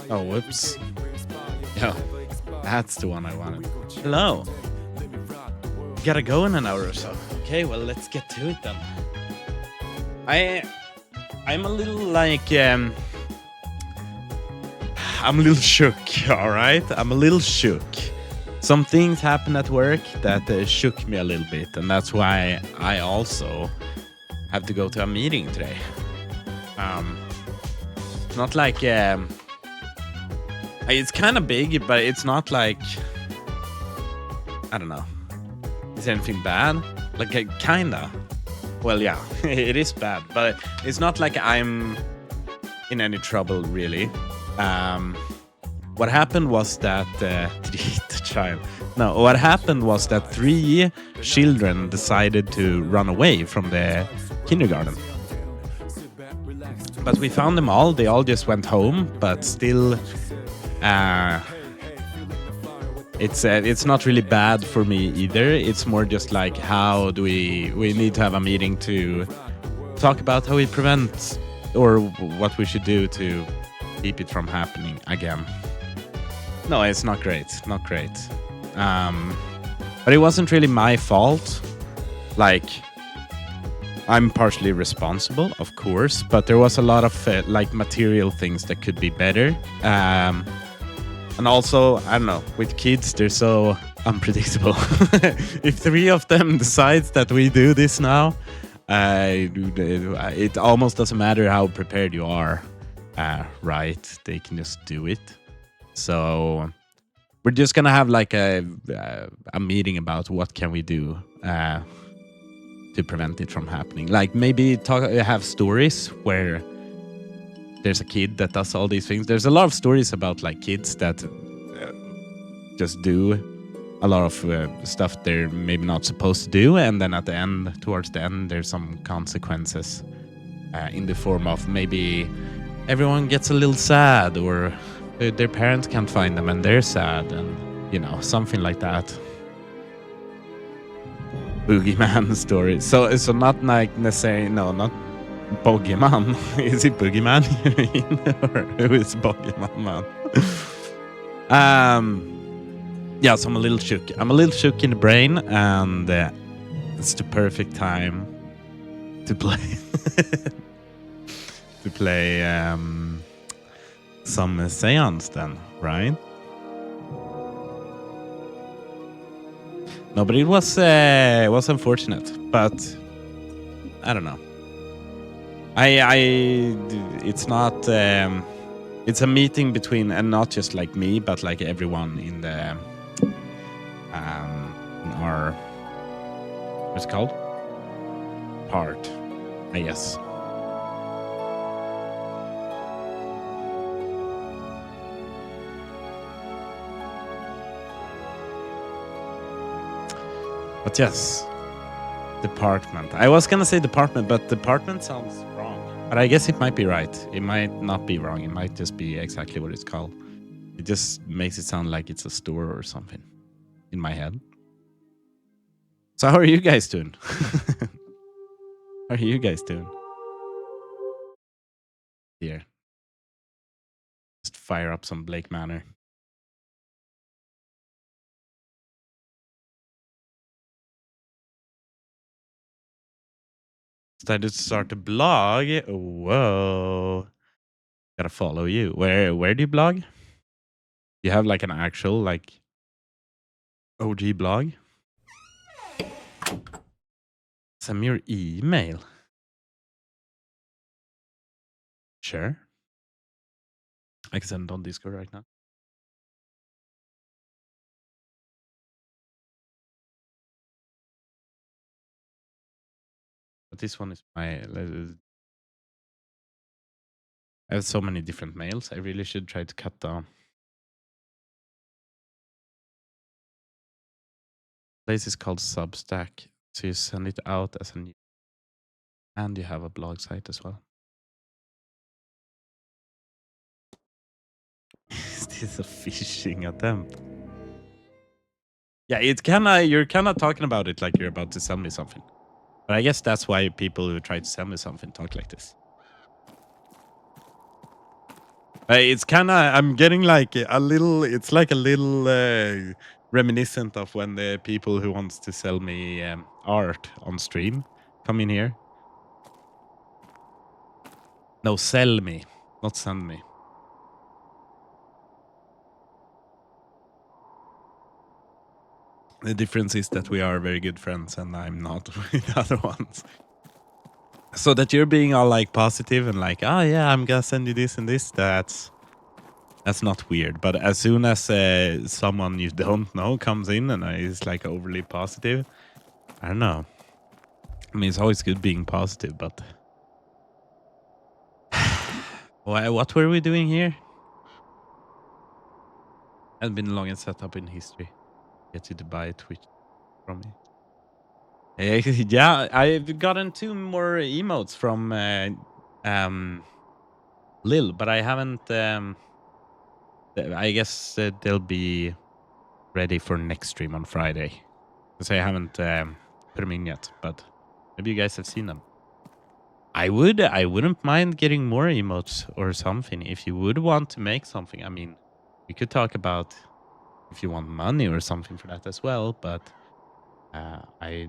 Oh, whoops. Yeah, that's the one I wanted. Hello. Gotta go in an hour or so. Okay, well, let's get to it then. I'm a little like I'm a little shook. All right, I'm a little shook. Some things happened at work that shook me a little bit, and that's why I also have to go to a meeting today. Not like it's kind of big, but it's not like, I don't know. Is anything bad? Like kinda. Well, yeah, it is bad, but it's not like I'm in any trouble really. What happened was that did you hit the child? No, what happened was that 3 children decided to run away from the kindergarten. But we found them all. They all just went home, but still, it's not really bad for me either. It's more just like, how do we need to have a meeting to talk about how we prevent, or what we should do to keep it from happening again. No, it's not great. Not great. But it wasn't really my fault. Like, I'm partially responsible, of course, but there was a lot of like material things that could be better. And also, I don't know, with kids, they're so unpredictable. If 3 of them decides that we do this now, it almost doesn't matter how prepared you are, right? They can just do it. So we're just gonna have like a meeting about what can we do to prevent it from happening. Like maybe have stories where there's a kid that does all these things. There's a lot of stories about like kids that just do a lot of stuff they're maybe not supposed to do, and then at the end, towards the end, there's some consequences in the form of maybe everyone gets a little sad, or their parents can't find them and they're sad, and you know, something like that. Boogeyman stories. So not like necessarily, no, not Boogeyman. Is it Boogeyman you mean? Or who is Boogeyman? Yeah, so I'm a little shook. I'm a little shook in the brain, and it's the perfect time to play to play some Séance then, right? No, but it was unfortunate, but I don't know. It's not. It's a meeting between, and not just like me, but like everyone in the in our, what's it called? Part, I guess. But yes, department. I was gonna say department, but department sounds wrong. But I guess it might be right. It might not be wrong. It might just be exactly what it's called. It just makes it sound like it's a store or something in my head. So how are you guys doing? How are you guys doing? Here. Just fire up some Blake Manor. Decided to start a blog. Whoa. Gotta follow you. Where do you blog? You have like an actual like OG blog? Send me your email. Sure. I can send it on Discord right now. But this one is my. I have so many different mails. I really should try to cut down. Place is called Substack, so you send it out as a new, and you have a blog site as well. Is this a phishing attempt? Yeah, it's kinda, you're kinda talking about it like you're about to sell me something. But I guess that's why people who try to sell me something talk like this. It's kind of, I'm getting like a little, it's like a little reminiscent of when the people who wants to sell me art on stream come in here. No, sell me, not send me. The difference is that we are very good friends and I'm not with the other ones. So that you're being all like positive and like, oh yeah, I'm gonna send you this and this, that's not weird. But as soon as someone you don't know comes in and is like overly positive, I don't know. I mean, it's always good being positive, but what were we doing here? Has been the longest setup in history. Get you to buy a Twitch from me. Yeah, I've gotten 2 more emotes from Lil, but I haven't. I guess they'll be ready for next stream on Friday, because I haven't put them in yet. But maybe you guys have seen them. I wouldn't mind getting more emotes or something if you would want to make something. I mean, we could talk about if you want money or something for that as well. But I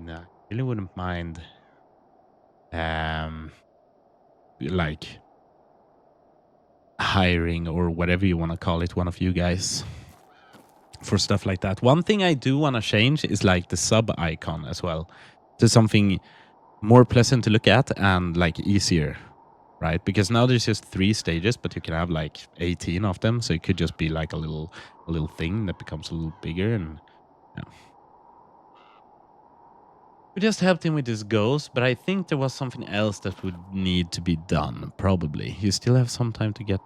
really wouldn't mind like hiring or whatever you want to call it, one of you guys, for stuff like that. One thing I do want to change is like the sub icon as well to something more pleasant to look at and like easier, right? Because now there's just 3 stages, but you can have like 18 of them, so it could just be like a little thing that becomes a little bigger. And yeah, we just helped him with his goals, but I think there was something else that would need to be done. Probably you still have some time to get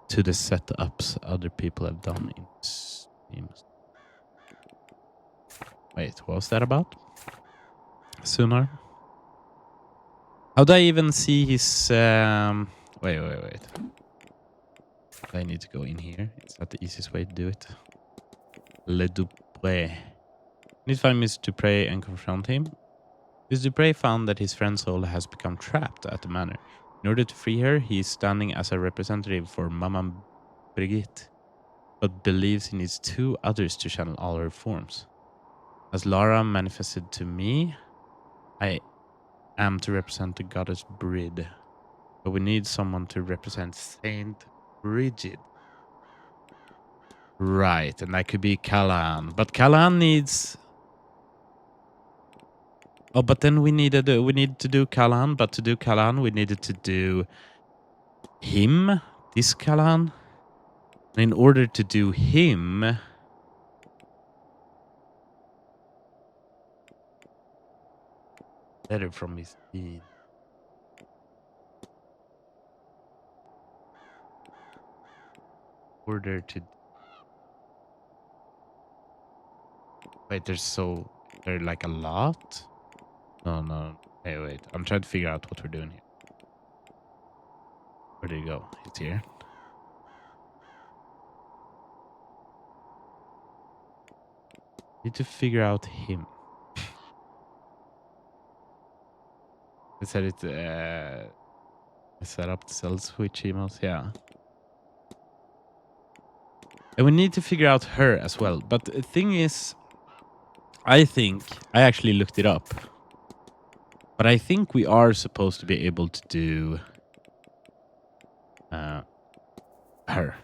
to the setups other people have done in streams. Wait, what was that about? Sooner? How do I even see his wait. I need to go in here. Is that the easiest way to do it? Le Dupré. Need to find Mr. Dupré and confront him. Mr. Dupré found that his friend's soul has become trapped at the manor. In order to free her, he is standing as a representative for Mama Brigitte, but believes he needs 2 others to channel all her forms. As Lara manifested to me, I am to represent the goddess Brid, but we need someone to represent Saint Bridget. Right, and that could be Callahan. But Callahan needs... Oh, but then we need to do Callahan, but to do Callahan, we needed to do him, this Callahan. And in order to do him... Letter from his deed. Order to... Wait, there are like a lot? No. Hey, wait. I'm trying to figure out what we're doing here. Where did he go? It's here. Need to figure out him. I said it. I set up the cell switch emails. Yeah. And we need to figure out her as well. But the thing is, I think I actually looked it up. But I think we are supposed to be able to do her.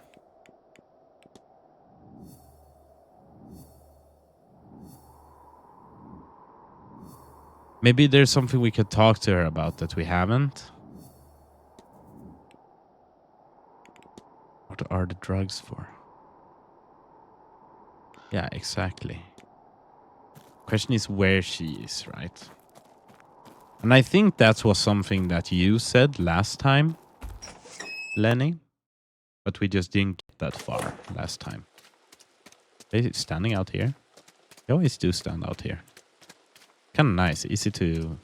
Maybe there's something we could talk to her about that we haven't. What are the drugs for? Yeah, exactly. Question is where she is, right? And I think that was something that you said last time, Lenny. But we just didn't get that far last time. They're standing out here. They always do stand out here. Kind of nice, easy to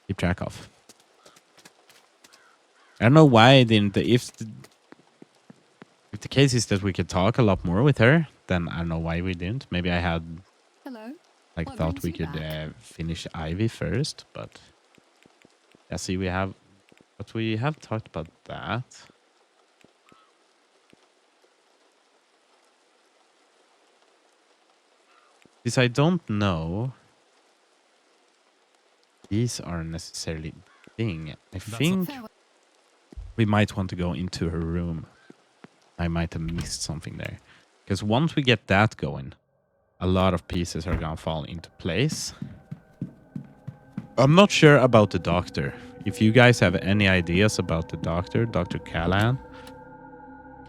keep track of. I don't know why I didn't. If the case is that we could talk a lot more with her, then I don't know why we didn't. Maybe I had... Hello. Like, thought we could finish Ivy first, but yeah, see, we have talked about that. This I don't know. These aren't necessarily thing. I think we might want to go into her room. I might have missed something there. Because once we get that going, a lot of pieces are gonna fall into place. I'm not sure about the doctor. If you guys have any ideas about the doctor, Dr. Callahan,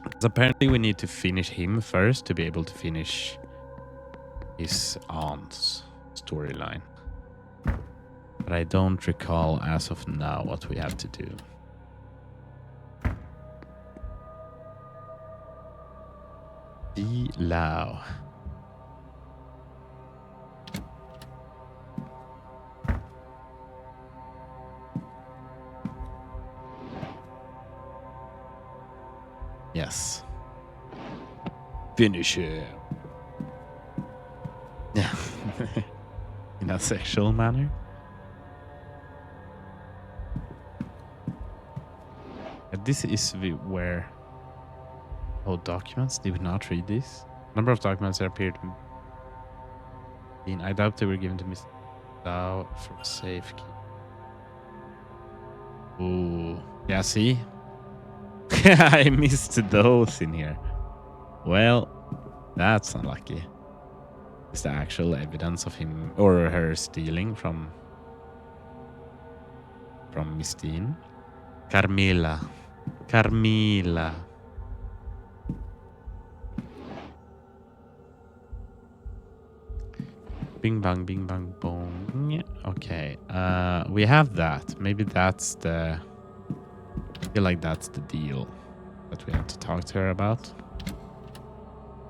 because apparently we need to finish him first to be able to finish his aunt's storyline. But I don't recall as of now what we have to do. Lao. Yes. Finish him. Yeah. In a sexual manner. This is where... Oh, documents? Did we not read this? Number of documents that appeared in... I doubt they were given to Miss Lau for safekeeping. Ooh. Yeah, see? I missed those in here. Well, that's unlucky. Is the actual evidence of him or her stealing from Miss Dean? Carmila. Bing bang bong. Okay. We have that. Maybe that's the... I feel like that's the deal that we have to talk to her about.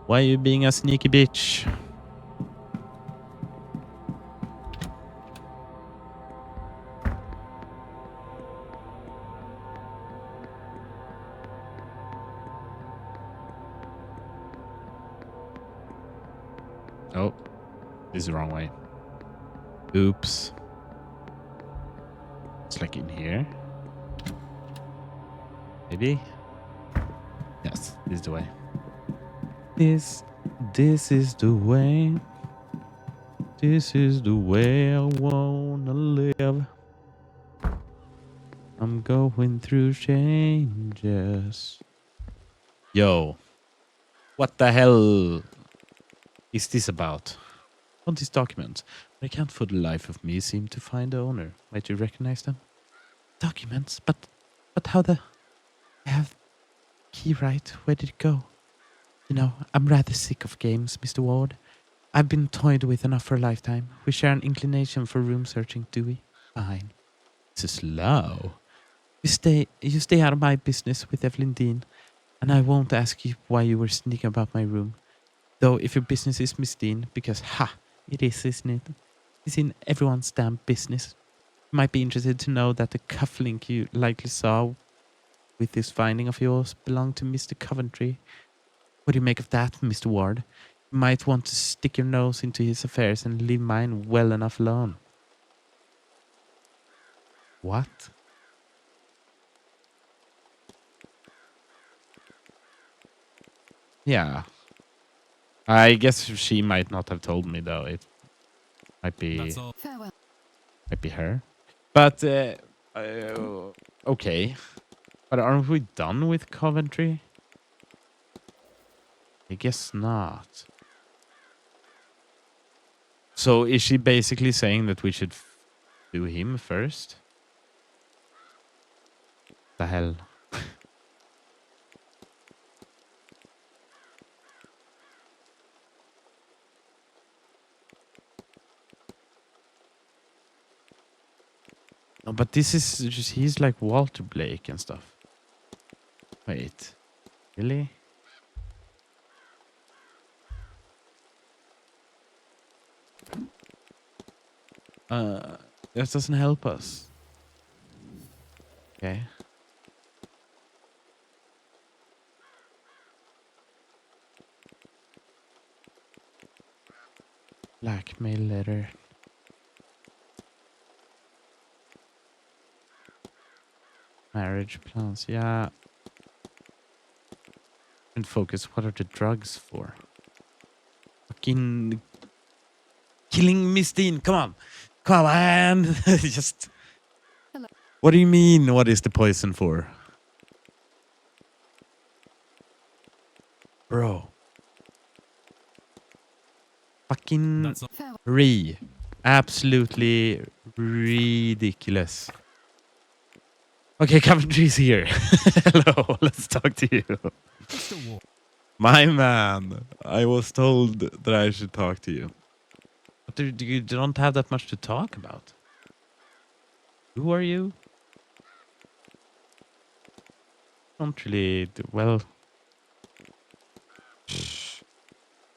Why are you being a sneaky bitch? Oh, this is the wrong way. Oops. It's like in here. Maybe? Yes, this is the way. This is the way. This is the way I wanna live. I'm going through changes. Yo. What the hell is this about? On these documents, I can't for the life of me seem to find the owner. Might you recognize them? Documents? But how the... I have key right. Where did it go? You know, I'm rather sick of games, Mr. Ward. I've been toyed with enough for a lifetime. We share an inclination for room searching, do we? Fine. This is low. You stay out of my business with Evelyn Dean, and I won't ask you why you were sneaking about my room. Though if your business is Miss Dean, because it is, isn't it? It's in everyone's damn business. You might be interested to know that the cufflink you likely saw with this finding of yours belonged to Mr. Coventry. What do you make of that, Mr. Ward? You might want to stick your nose into his affairs and leave mine well enough alone. What? Yeah. I guess she might not have told me, though. It might be... Farewell. Might be her. But, okay. But aren't we done with Coventry? I guess not. So is she basically saying that we should do him first? The hell? No, but this is just... He's like Walter Blake and stuff. Wait. Really? That doesn't help us. Okay. Blackmail letter. Marriage plans. Yeah. And focus. What are the drugs for? Fucking killing Miss Dean. Come on. Come on. Just. Hello. What do you mean? What is the poison for? Bro. Fucking absolutely ridiculous. Okay, Coventry's here. Hello, let's talk to you. My man, I was told that I should talk to you. But you don't have that much to talk about. Who are you? Don't really well.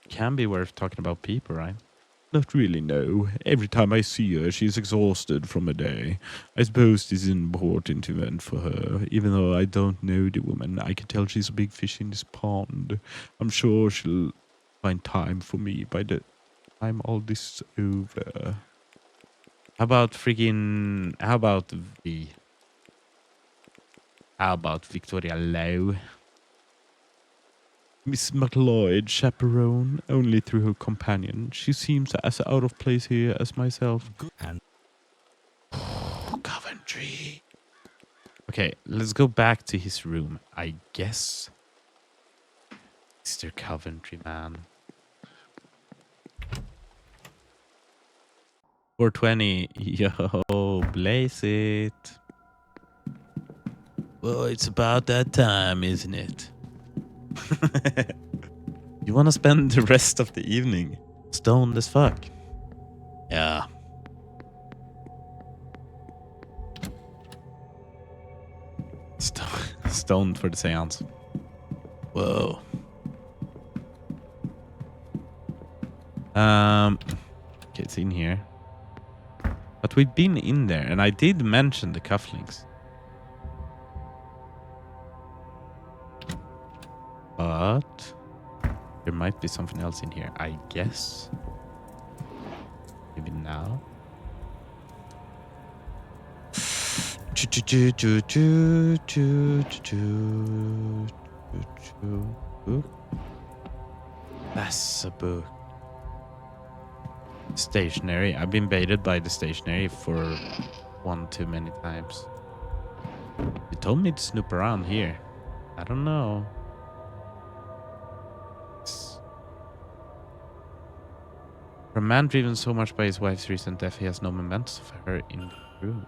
Can be worth talking about people, right? Not really, no. Every time I see her, she's exhausted from a day. I suppose this is an important event for her. Even though I don't know the woman, I can tell she's a big fish in this pond. I'm sure she'll find time for me by the time all this is over. How about freaking... How about V? How about Victoria Lowe? Miss McLeod, chaperone, only through her companion. She seems as out of place here as myself. Coventry. Okay, let's go back to his room, I guess. Mr. Coventry, man. 420. Yo, blaze it. Well, it's about that time, isn't it? You want to spend the rest of the evening stoned as fuck? Yeah. Stoned for the seance. Whoa. Okay, it's in here. But we've been in there, and I did mention the cufflinks. But there might be something else in here, I guess. Maybe now. That's a book. Stationery. I've been baited by the stationery for one too many times. You told me to snoop around here. I don't know. For a man driven so much by his wife's recent death, he has no mementos of her in the room.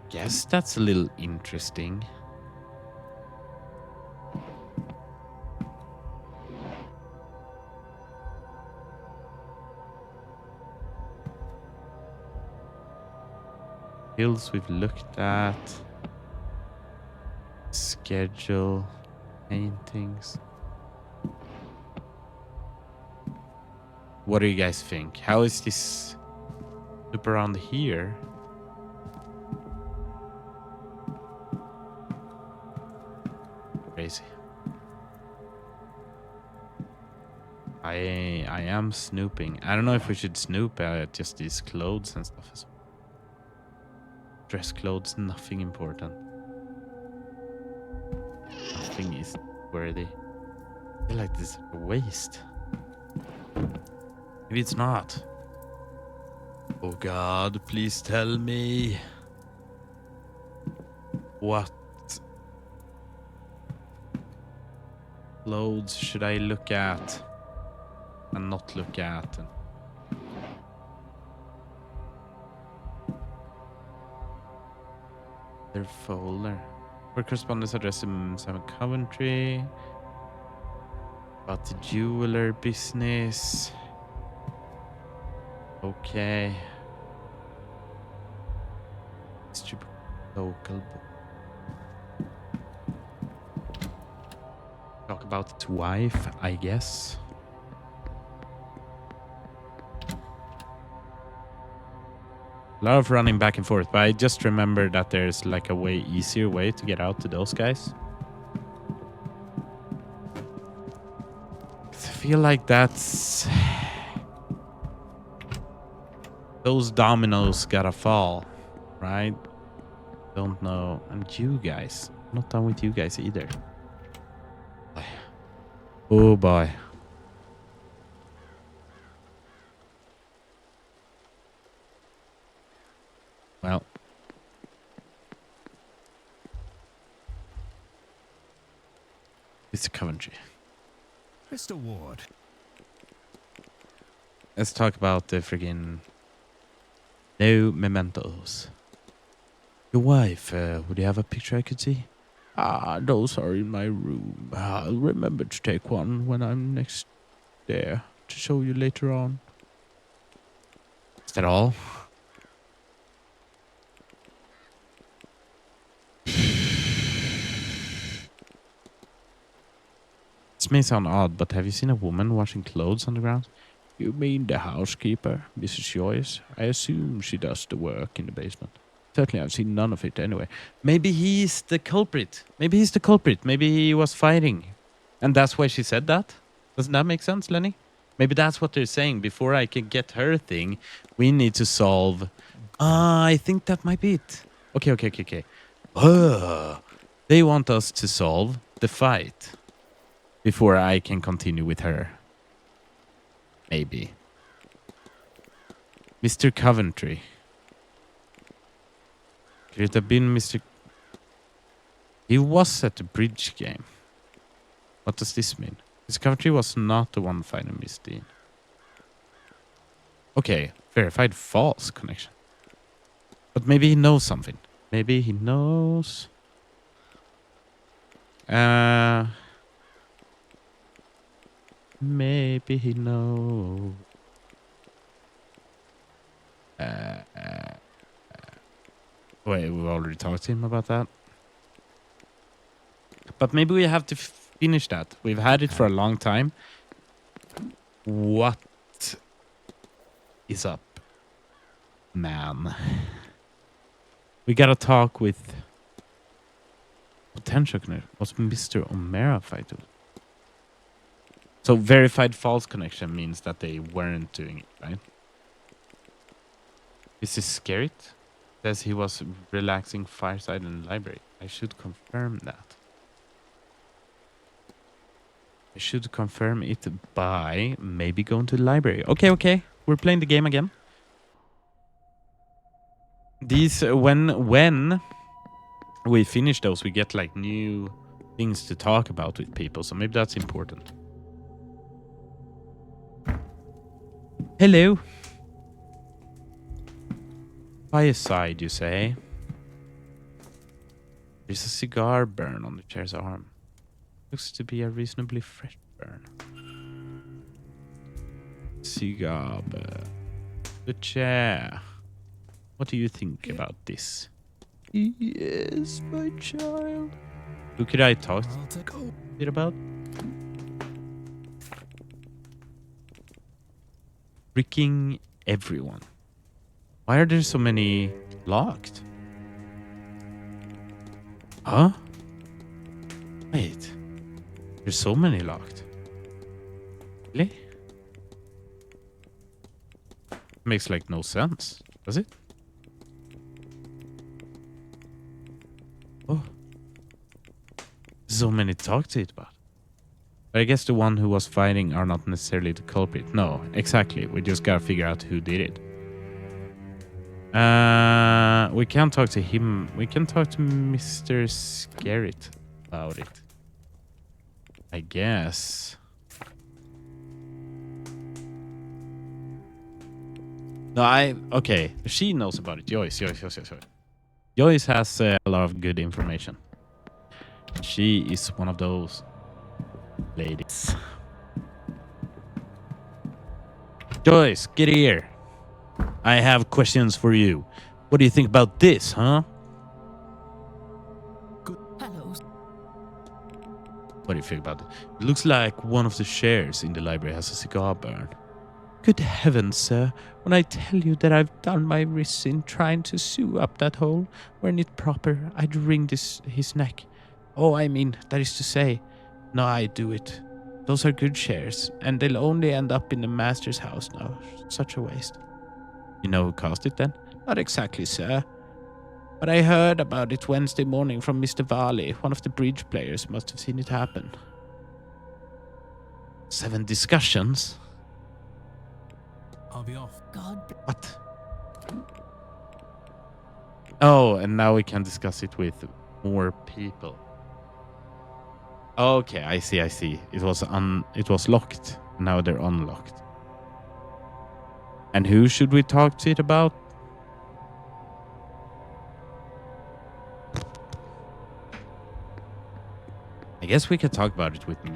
Guess that's a little interesting. Hills we've looked at. Schedule. Paintings. What do you guys think? How is this loop around here? Crazy. I am snooping. I don't know if we should snoop at just these clothes and stuff as well. Dress clothes, nothing important. Nothing is worthy. I feel like this is a waste. Maybe it's not. Oh God, please tell me. What clothes should I look at and not look at? Their folder. For correspondence address in 7 Coventry. About the jeweler business. Okay. Distribute local book. Talk about its wife, I guess. A lot of running back and forth, but I just remember that there's like a way easier way to get out to those guys. I feel like that's... Those dominoes gotta fall, right? Don't know. And you guys. I'm not done with you guys either. Oh boy. Well. It's Coventry. Mr. Ward. Let's talk about the friggin' no mementos. Your wife, would you have a picture I could see? Ah, those are in my room. I'll remember to take one when I'm next there to show you later on. Is that all? This may sound odd, but have you seen a woman washing clothes on the ground? You mean the housekeeper, Mrs. Joyce? I assume she does the work in the basement. Certainly, I've seen none of it anyway. Maybe he's the culprit. Maybe he's the culprit. Maybe he was fighting. And that's why she said that? Doesn't that make sense, Lenny? Maybe that's what they're saying. Before I can get her thing, we need to solve... I think that might be it. Okay. They want us to solve the fight before I can continue with her. Maybe. Mr. Coventry. Could it have been Mr... He was at the bridge game. What does this mean? Mr. Coventry was not the one fighting Miss Dean. Okay, verified false connection. But maybe he knows something. Maybe he knows... Maybe he knows... Wait, we've already talked to him about that. But maybe we have to finish that. We've had it for a long time. What is up, man? We gotta talk with potential connection. What's Mr. O'Mara fight? So verified false connection means that they weren't doing it, right? Is this scary? Says he was relaxing fireside in the library. I should confirm that. I should confirm it by maybe going to the library. Okay. We're playing the game again. These when we finish those, we get like new things to talk about with people. So maybe that's important. Hello. Fireside, you say? There's a cigar burn on the chair's arm. Looks to be a reasonably fresh burn. Cigar burn. The chair. What do you think about this? Yes, my child. Who could I talk to it about? Freaking everyone. Why are there so many locked? Huh? Wait. There's so many locked. Really? Makes like no sense, does it? Oh. So many to talk to it about. But I guess the one who was fighting are not necessarily the culprit. No, exactly. We just gotta figure out who did it. We can't talk to him. We can talk to Mr. Scarrett about it. I guess. No, okay. She knows about it. Joyce. Joyce has a lot of good information. She is one of those ladies. Joyce, get here. I have questions for you. What do you think about this, huh? Hello. What do you think about it? It looks like one of the chairs in the library has a cigar burn. Good heavens, sir. When I tell you that I've done my wrists in trying to sew up that hole, weren't it proper, I'd wring his neck. Oh, I mean, that is to say, no, I do it. Those are good shares, and they'll only end up in the master's house now. Such a waste. You know who caused it then? Not exactly, sir. But I heard about it Wednesday morning from Mr. Varley. One of the bridge players must have seen it happen. 7 discussions? I'll be off. God. What? Oh, and now we can discuss it with more people. Okay, I see. It was locked. Now they're unlocked. And who should we talk to it about? I guess we could talk about it with me.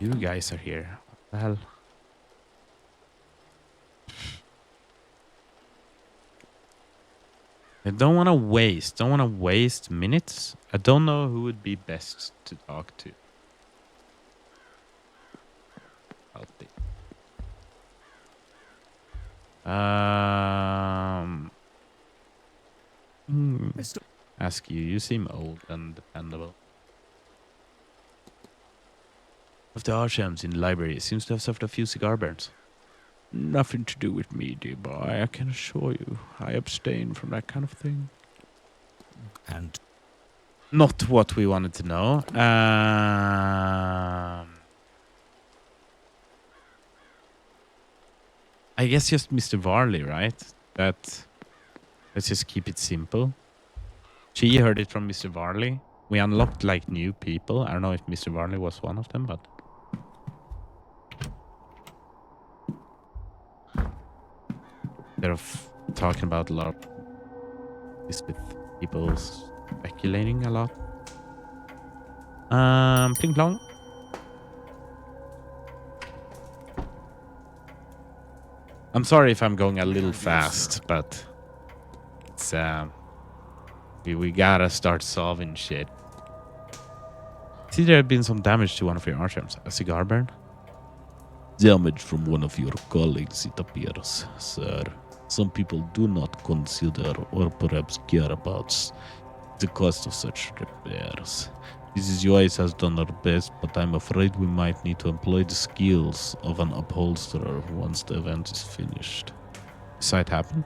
You guys are here. What the hell? I don't want to waste minutes. I don't know who would be best to talk to. I'll think. Ask you. You seem old and dependable. Of the archems in the library seems to have suffered a few cigar burns. Nothing to do with me, dear boy. I can assure you. I abstain from that kind of thing. And Not what we wanted to know. I guess just Mr. Varley, right? Let's just keep it simple. She heard it from Mr. Varley. We unlocked like new people. I don't know if Mr. Varley was one of them, but they're talking about a lot of this with people speculating a lot. Ping plong. I'm sorry if I'm going a little fast, but it's we gotta start solving shit. See, there have been some damage to one of your archems. A cigar burn? Damage from one of your colleagues, it appears, sir. Some people do not consider or perhaps care about the cost of such repairs. Mrs. Joyce has done her best, but I'm afraid we might need to employ the skills of an upholsterer once the event is finished. Saw it happen?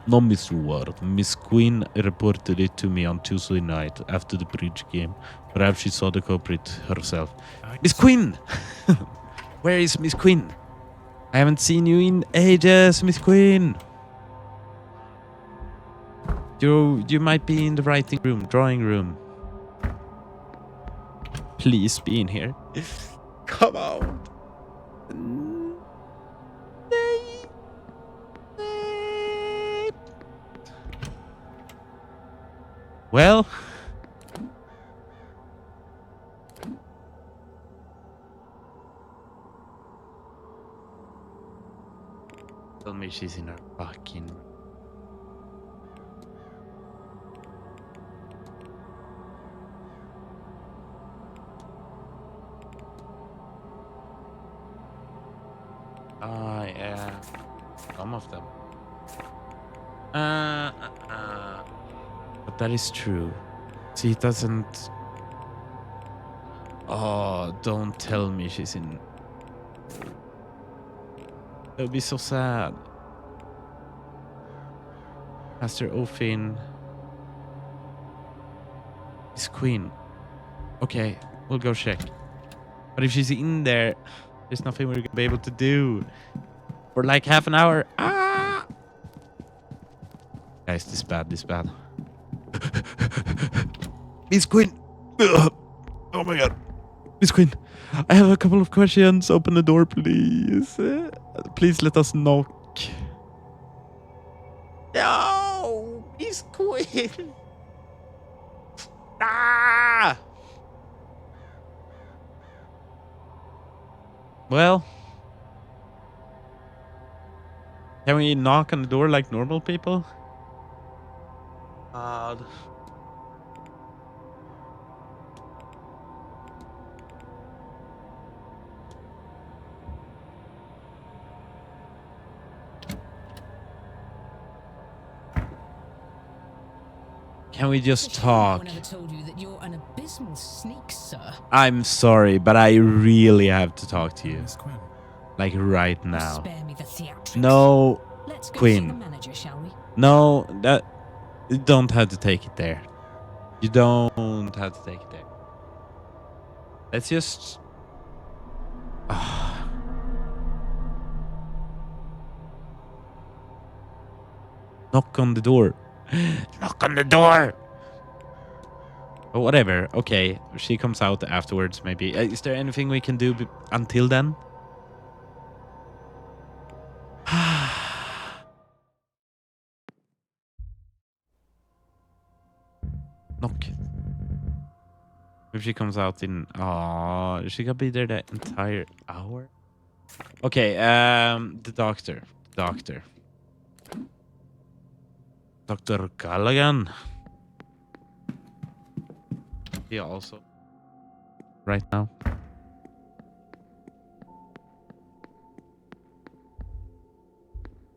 No, Miss Ward. Miss Queen reported it to me on Tuesday night after the bridge game. Perhaps she saw the culprit herself. Miss Queen! Where is Miss Queen? I haven't seen you in ages, Miss Queen. You might be in the writing room, drawing room. Please be in here. Come on. Well, tell me she's in her fucking. Yeah, some of them. But that is true. See, it doesn't. Oh, don't tell me she's in. That would be so sad. Pastor Ofin. Miss Queen. Okay, we'll go check. But if she's in there, there's nothing we're gonna be able to do for like half an hour. Ah! Guys, this bad. Miss Queen. Ugh. Oh my god. Miss Queen, I have a couple of questions. Open the door, please. Please let us knock. No, Miss Queen. Ah! Well, can we knock on the door like normal people? Can we just It's a shame no talk? one ever told you that you're an abysmal sneak, sir. I'm sorry, but I really have to talk to you. Miss Quinn. Like right now. Spare me the theatrics. No, Let's go see Quinn. the manager, shall we? No, that you don't have to take it there. You don't have to take it there. Let's just. Knock on the door. Knock on the door. Or whatever. Okay, she comes out afterwards. Maybe. Is there anything we can do until then? Knock. If she comes out in, she could be there the entire hour. Okay, the doctor, Doctor Callaghan. He also right now.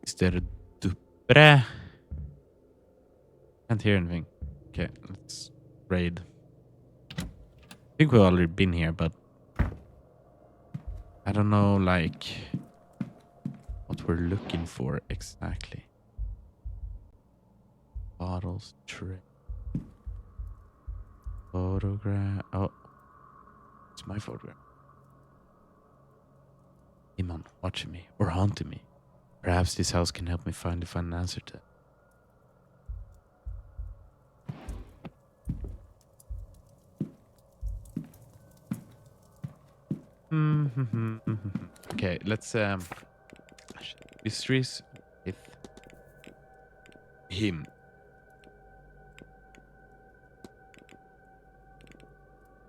Is there a Dupre? Can't hear anything. Okay, let's raid. I think we've already been here, but I don't know, like, what we're looking for exactly. Bottles, tray. Photograph. Oh, it's my photograph. Iman watching me or haunting me. Perhaps this house can help me find an answer to it. Okay, let's mysteries with him.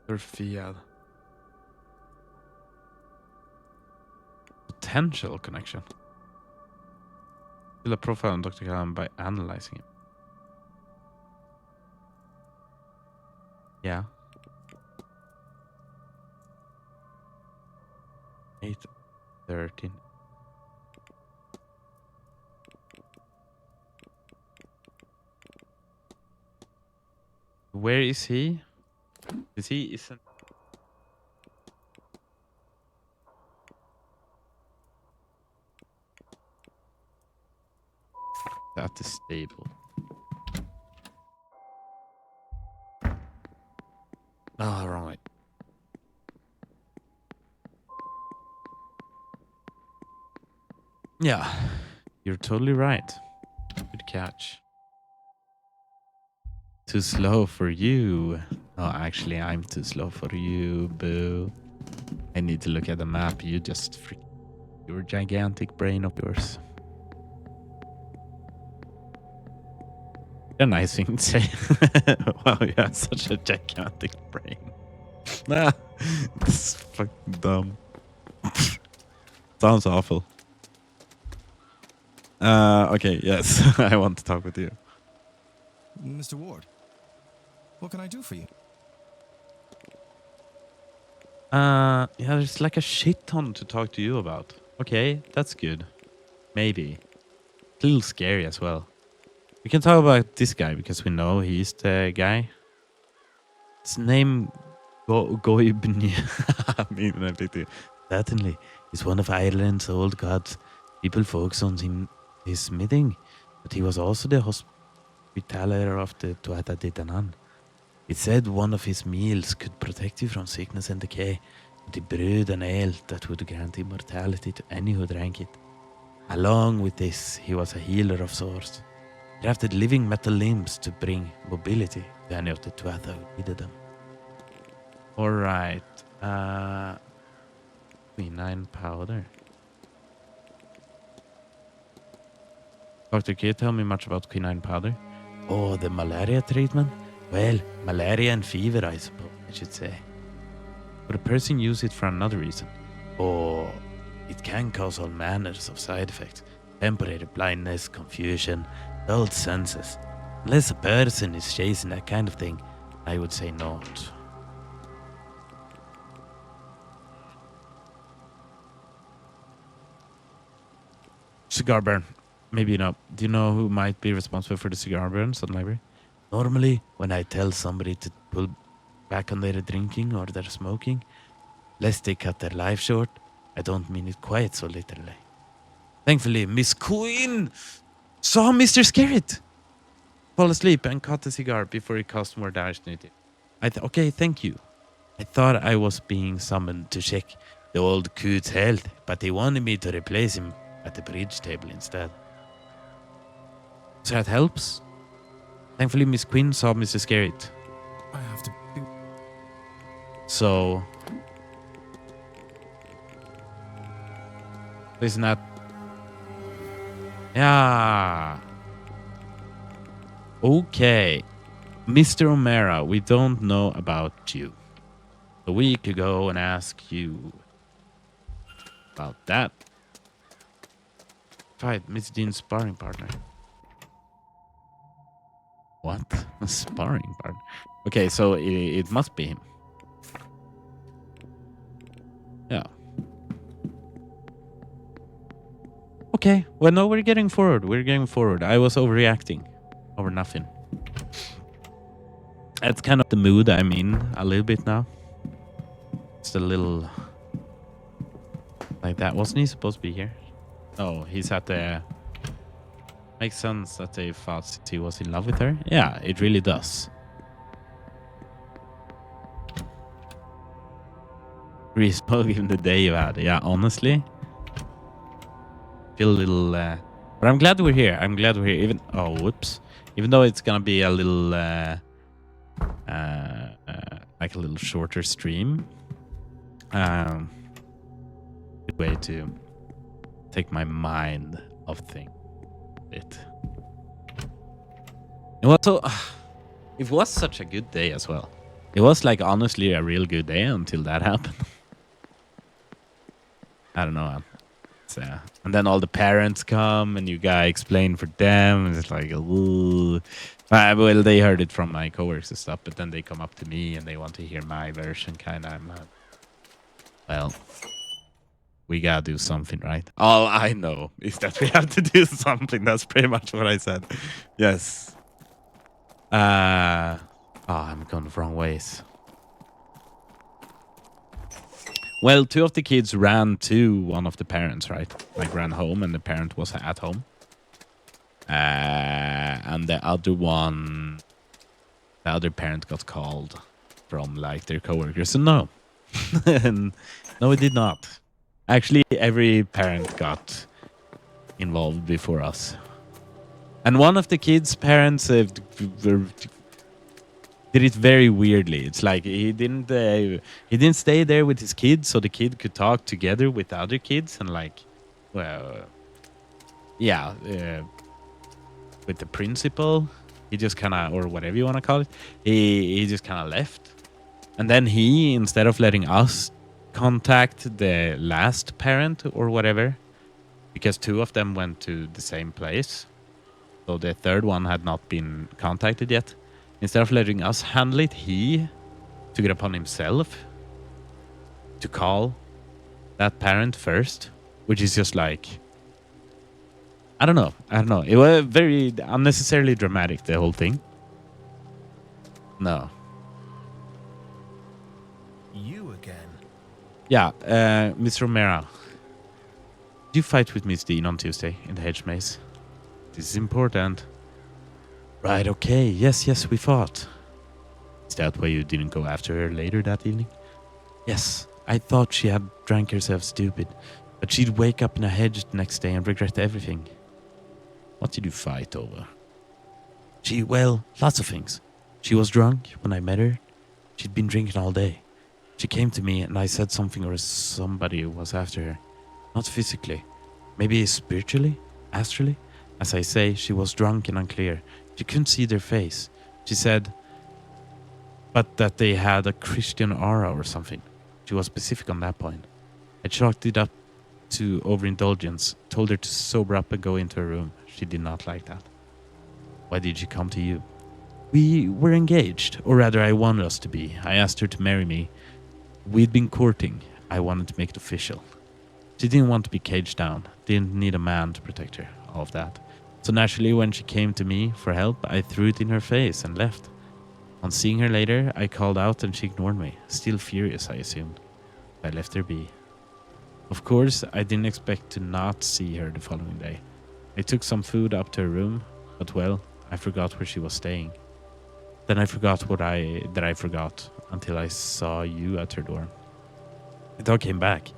Sophia. Potential connection. Build a profile on Dr. Callan by analyzing him. Yeah. 8:13. Where is he? Is he isn't at the stable? Oh, wrong way. Yeah, you're totally right. Good catch. Too slow for you. No, actually, I'm too slow for you, boo. I need to look at the map. You just freak your gigantic brain of yours. A nice thing to say. Wow, you have such a gigantic brain. Nah, this is fucking dumb. Sounds awful. Okay, yes, I want to talk with you. Mr. Ward, what can I do for you? Yeah, there's like a shit ton to talk to you about. Okay, that's good. Maybe. A little scary as well. We can talk about this guy because we know he's the guy. His name Goibni. Certainly, he's one of Ireland's old gods. People focus on him, his smithing, but he was also the hospitaller of the Tuatha De Danann. It said one of his meals could protect you from sickness and decay, but he brewed an ale that would grant immortality to any who drank it. Along with this, he was a healer of sorts. He crafted living metal limbs to bring mobility to any of the Tuatha who needed them. Alright. Quinine powder. Doctor, can you tell me much about quinine powder? Oh, the malaria treatment? Well, malaria and fever, I suppose, I should say. But a person use it for another reason. Oh, it can cause all manners of side effects. Temporary blindness, confusion, dulled senses. Unless a person is chasing that kind of thing, I would say not. Cigar burn. Maybe not. Do you know who might be responsible for the cigar burns at the library? Normally, when I tell somebody to pull back on their drinking or their smoking, lest they cut their life short, I don't mean it quite so literally. Thankfully, Miss Queen saw Mr. Scarrett fall asleep and cut a cigar before he caused more damage than it did. Okay, thank you. I thought I was being summoned to check the old coot's health, but they wanted me to replace him at the bridge table instead. So that helps. Thankfully, Miss Quinn saw Mr. Scarrett. I have to be... So... isn't that... Yeah. Okay. Mr. O'Mara, we don't know about you. So we could go and ask you about that. Fight Miss Dean's sparring partner. What? A sparring partner? Okay, so it must be him. Yeah. Okay. Well, no, we're getting forward. We're getting forward. I was overreacting over nothing. That's kind of the mood I'm in a little bit now. It's a little like that. Wasn't he supposed to be here? No, he's at the... Makes sense that they thought he was in love with her. Yeah, it really does. Respoke him the day you had. Yeah, honestly. Feel a little... but I'm glad we're here. I'm glad we're here. Even... Oh, whoops. Even though it's gonna be a little... like a little shorter stream. Good way to take my mind off things. It was so, it was such a good day as well. It was like honestly a real good day until that happened. I don't know. And then all the parents come and you guys explain for them. And it's like, ooh. Well, they heard it from my coworkers and stuff, but then they come up to me and they want to hear my version, kind of. Well, we gotta do something, right? All I know is that we have to do something. That's pretty much what I said. Yes. I'm going the wrong ways. Well, two of the kids ran to one of the parents, right? Like ran home and the parent was at home. And the other parent got called from like their coworkers. So no. No, it did not. Actually, every parent got involved before us. And one of the kids' parents did it very weirdly. It's like he didn't stay there with his kids so the kid could talk together with the other kids and like, well, yeah, with the principal. He just kind of, or whatever you want to call it, he just kind of left. And then he, instead of letting us contact the last parent or whatever, because two of them went to the same place, so the third one had not been contacted yet. Instead of letting us handle it, he took it upon himself to call that parent first, which is just like, I don't know. It was very unnecessarily dramatic, the whole thing. No. You again? Yeah, Mr. O'Mara. Did you fight with Miss Dean on Tuesday in the hedge maze? This is important. Right, okay. Yes, we fought. Is that why you didn't go after her later that evening? Yes, I thought she had drank herself stupid, but she'd wake up in a hedge the next day and regret everything. What did you fight over? Well, lots of things. She was drunk when I met her. She'd been drinking all day. She came to me and I said something or somebody was after her. Not physically. Maybe spiritually? Astrally? As I say, she was drunk and unclear. She couldn't see their face. She said, but that they had a Christian aura or something. She was specific on that point. I chalked it up to overindulgence, told her to sober up and go into her room. She did not like that. Why did she come to you? We were engaged, or rather I wanted us to be. I asked her to marry me. We'd been courting. I wanted to make it official. She didn't want to be caged down. Didn't need a man to protect her. All of that. So naturally, when she came to me for help, I threw it in her face and left. On seeing her later, I called out and she ignored me. Still furious, I assumed. I left her be. Of course, I didn't expect to not see her the following day. I took some food up to her room, but well, I forgot where she was staying. Then I forgot that I forgot until I saw you at her door. It all came back,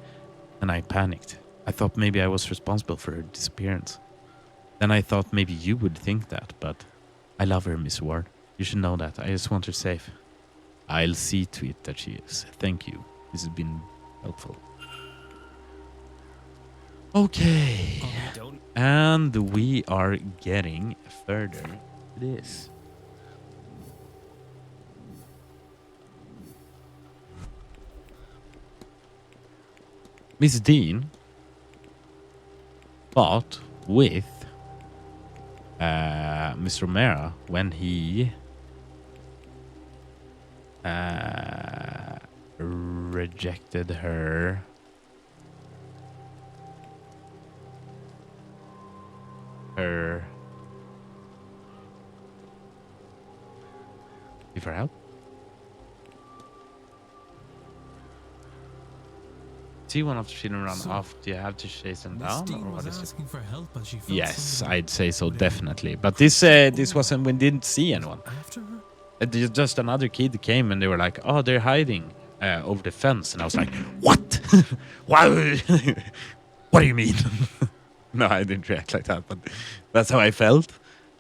and I panicked. I thought maybe I was responsible for her disappearance. Then I thought maybe you would think that, but I love her, Miss Ward. You should know that. I just want her safe. I'll see to it that she is. Thank you. This has been helpful. Okay. And we are getting further to this. Miss Dean fought with Mr. O'Mara when he rejected her give her help. See one of the children run off. Do you have to chase them down, or what is it? For help, but she felt Yes, I'd say so, definitely. But this wasn't. We didn't see anyone. after her? Just another kid came and they were like, "Oh, they're hiding over the fence," and I was like, "What? Why? What do you mean?" No, I didn't react like that, but that's how I felt.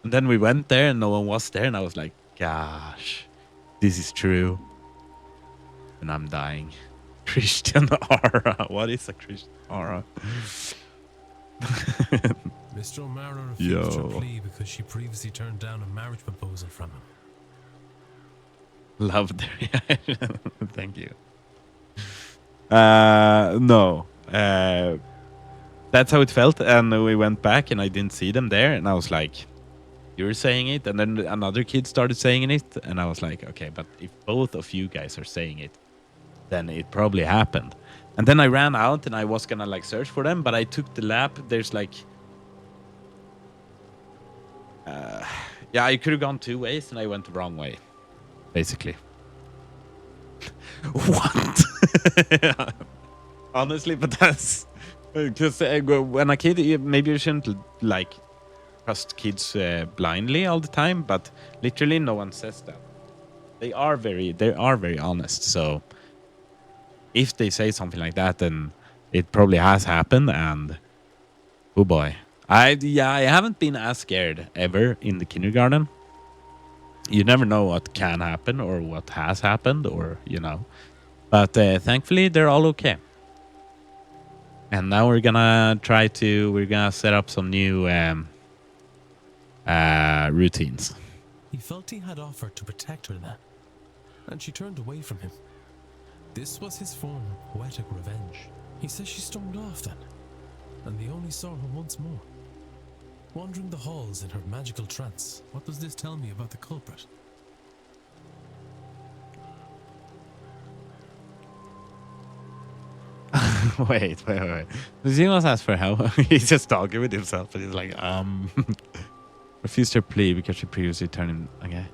And then we went there and no one was there, and I was like, "Gosh, this is true," and I'm dying. Christian aura. What is a Christian aura? Mr. O'Mara refused her Yo. plea because she previously turned down a marriage proposal from him. Love the reaction. Thank you. No. That's how it felt. And we went back and I didn't see them there. And I was like, you're saying it. And then another kid started saying it. And I was like, okay, but if both of you guys are saying it, then it probably happened. And then I ran out and I was gonna like search for them, but I took the lap. There's like, yeah, I could have gone two ways and I went the wrong way, basically. What? Honestly, but that's because when a kid, maybe you shouldn't like trust kids blindly all the time, but literally no one says that. They are very honest. So if they say something like that, then it probably has happened. And oh boy, I haven't been as scared ever in the kindergarten. You never know what can happen or what has happened, or you know. But thankfully, they're all okay. And now we're gonna set up some new routines. He felt he had offered to protect her then, and she turned away from him. This was his form of poetic revenge. He says she stormed off then, and they only saw her once more. Wandering the halls in her magical trance, what does this tell me about the culprit? Wait. Does he must ask for help? He's just talking with himself, and he's like, refused her plea because she previously turned him. Okay.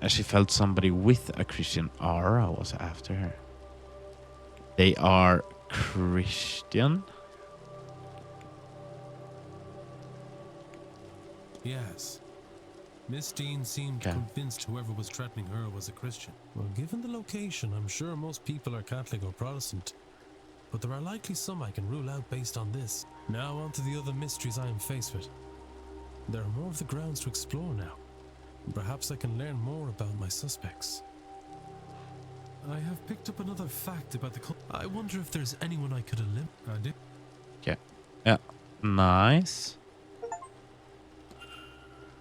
And she felt somebody with a Christian aura was after her. They are Christian? Yes. Miss Dean seemed convinced whoever was threatening her was a Christian. Well, given the location, I'm sure most people are Catholic or Protestant. But there are likely some I can rule out based on this. Now on to the other mysteries I am faced with. There are more of the grounds to explore now. Perhaps I can learn more about my suspects. I have picked up another fact about the cult. I wonder if there's anyone I could eliminate. Okay. Yeah. Nice.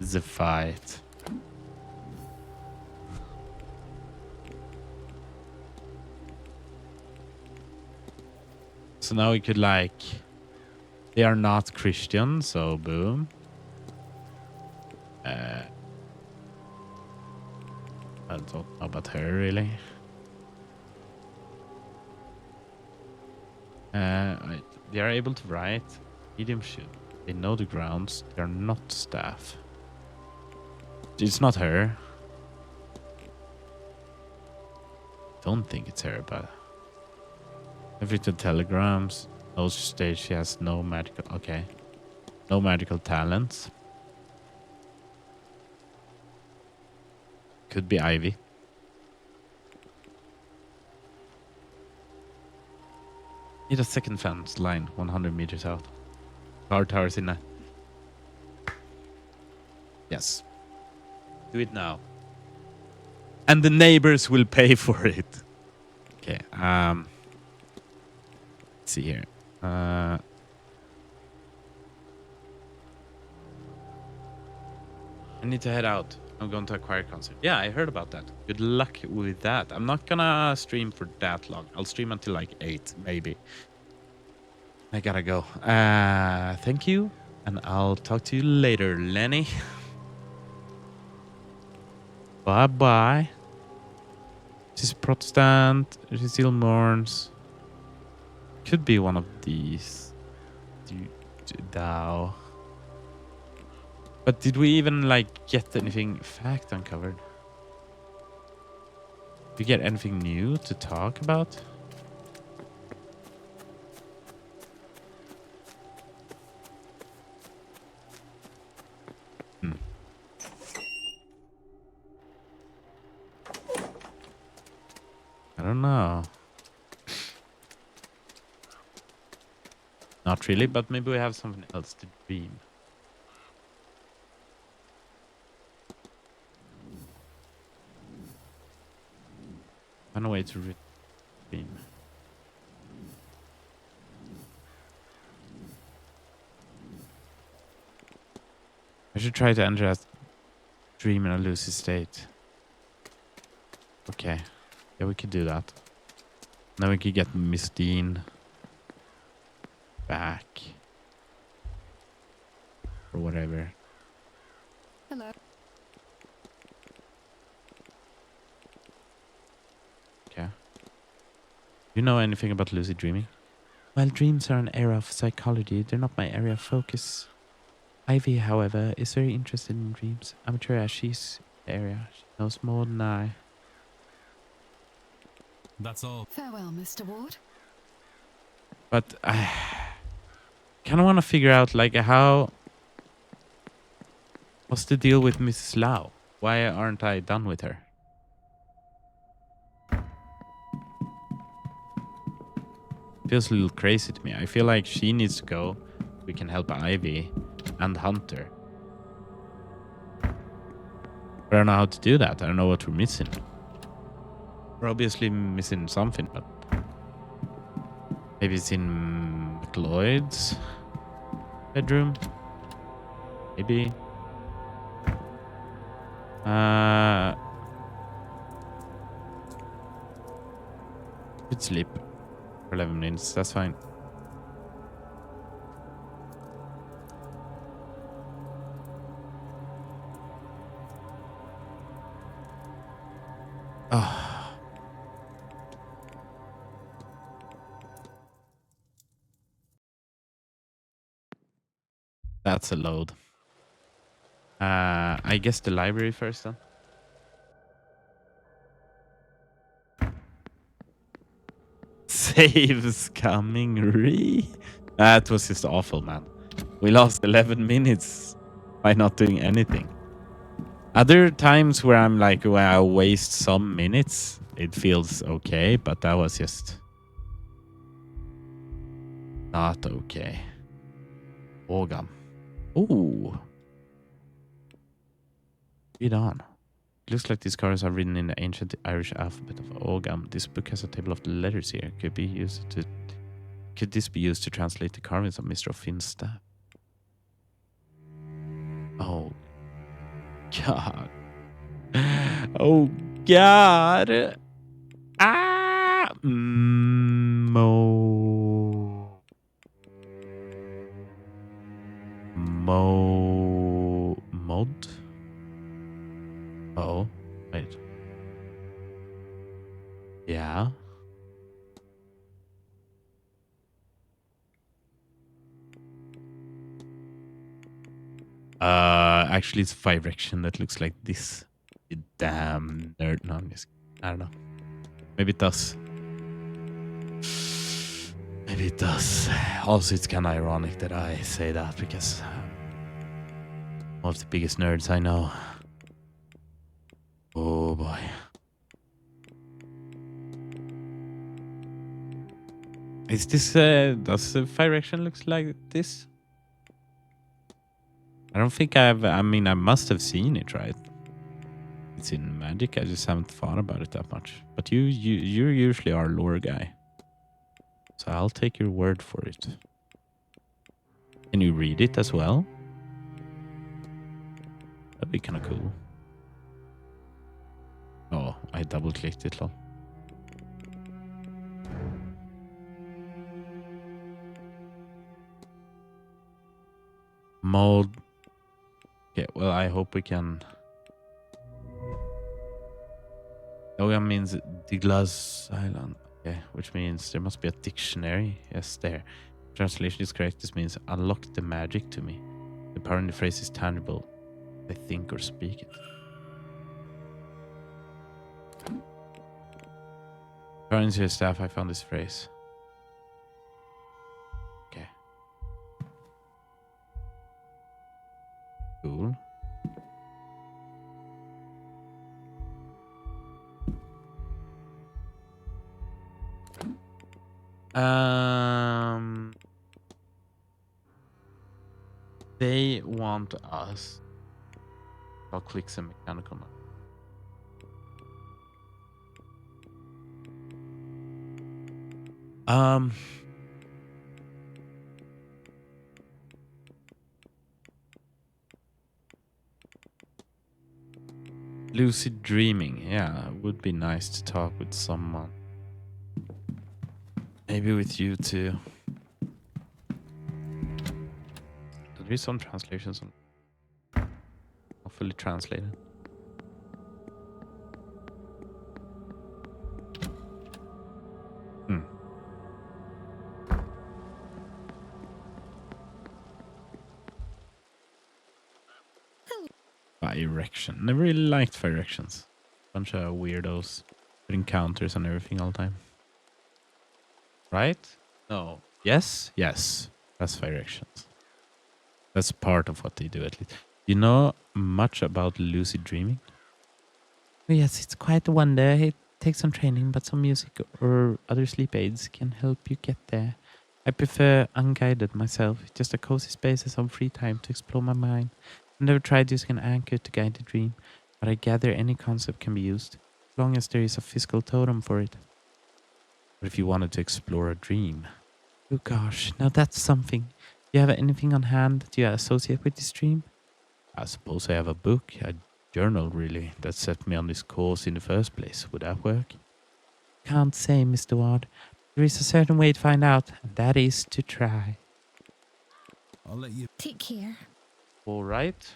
The fight. So now we could like... They are not Christian, so boom. I don't know about her really. They are able to write medium shoot. They know the grounds. They're not staff. It's not her. Don't think it's her, but I've written telegrams. Those stage she has no magical. Okay, no magical talents. Could be Ivy. Need a second fence line 100 meters out. Guard towers in a. Yes. Do it now. And the neighbors will pay for it. Okay. Let's see here. I need to head out. I'm going to a choir concert. Yeah, I heard about that. Good luck with that. I'm not gonna stream for that long. I'll stream until like 8, maybe. I gotta go. Thank you. And I'll talk to you later, Lenny. Bye-bye. She's Protestant. She still mourns. Could be one of these. Thou. But did we even like get anything fact uncovered? Did we get anything new to talk about? I don't know. Not really, but maybe we have something else to dream. Find a way to dream. I should try to enter a dream in a lucid state. Okay. Yeah, we could do that. Then we could get Miss Dean back. Or whatever. Hello. Okay. You know anything about lucid dreaming? While dreams are an area of psychology, they're not my area of focus. Ivy, however, is very interested in dreams. Amateur as she's area. She knows more than I. That's all. Farewell, Mr. Ward. But I kind of want to figure out, like, what's the deal with Mrs. Lau? Why aren't I done with her? Feels a little crazy to me. I feel like she needs to go. We can help Ivy and Hunter. I don't know how to do that. I don't know what we're missing. We're obviously missing something, but maybe it's in McLeod's bedroom. Maybe. Could sleep for 11 minutes. That's fine. Oh. That's a load. I guess the library first then. Saves coming, That was just awful, man. We lost 11 minutes by not doing anything. Other times where I'm like, where I waste some minutes, it feels okay, but that was just not okay. Orgam. Ooh. Read on. It looks like these cards are written in the ancient Irish alphabet of Orgam. This book has a table of the letters here. Could this be used to translate the carvings of Mr. Finn's staff? Oh God. Oh God. Ah. Mod. Oh, wait. Yeah. Actually, it's Firection that looks like this. You damn nerd. No, I'm just, I don't know. Maybe it does. Maybe it does. Also, it's kind of ironic that I say that because one of the biggest nerds I know. Oh boy. Is this, does Firection looks like this? I don't think I mean, I must have seen it, right? It's in Magic. I just haven't thought about it that much. But you usually our lore guy. So I'll take your word for it. Can you read it as well? That'd be kind of cool. Oh, I double clicked it, lol. Mode. Okay, well, I hope we can. Yoga means Diglas Island. Okay, which means there must be a dictionary. Yes, there. Translation is correct. This means unlock the magic to me. The power in the phrase is tangible. I think or speak it. According to your staff, I found this phrase. Okay. Cool. They want us. I'll click some mechanical. Lucid dreaming. Yeah, it would be nice to talk with someone. Maybe with you too. There is some translations on. Not fully translated. Firection. Never really liked Firections. Bunch of weirdos putting counters on everything all the time. Right? No. Yes? Yes. That's Firections. That's part of what they do at least. You know much about lucid dreaming? Yes, it's quite a wonder. It takes some training, but some music or other sleep aids can help you get there. I prefer unguided myself, just a cozy space and some free time to explore my mind. I've never tried using an anchor to guide the dream, but I gather any concept can be used, as long as there is a physical totem for it. But if you wanted to explore a dream... Oh gosh, now that's something. Do you have anything on hand that you associate with this dream? I suppose I have a book, a journal really, that set me on this course in the first place. Would that work? Can't say, Mr. Ward. There is a certain way to find out, and that is to try. I'll let you Take care. All right.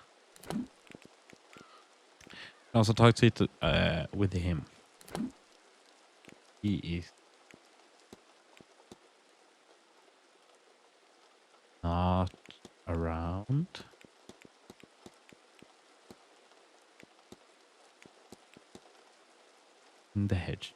I also talked to it with him. He is not around. In the hedge.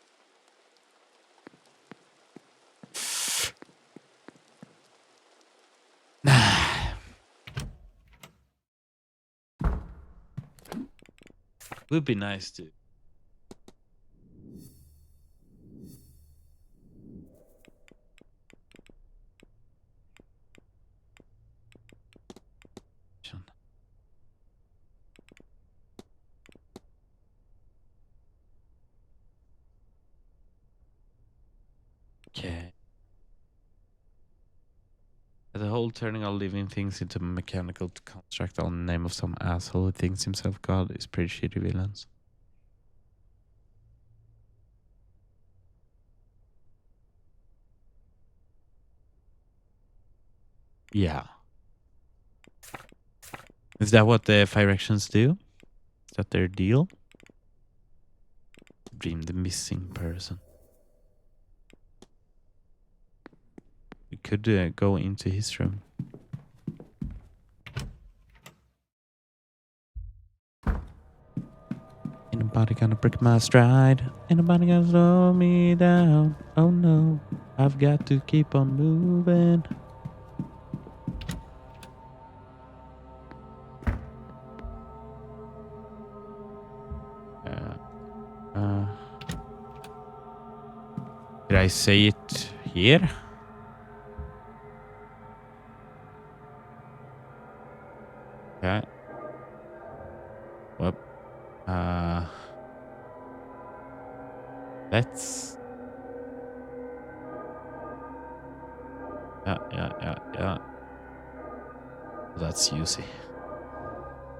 Would be nice to. Okay. The whole turning all living things into mechanical to construct all in the name of some asshole who thinks himself God is pretty shitty villains. Yeah. Is that what the Firections do? Is that their deal? Dream the missing person. We could go into his room. nobody gonna break my stride. Ain't nobody gonna slow me down. Oh no, I've got to keep on moving. Did I say it here? Okay. Well, let's. Yeah. That's juicy.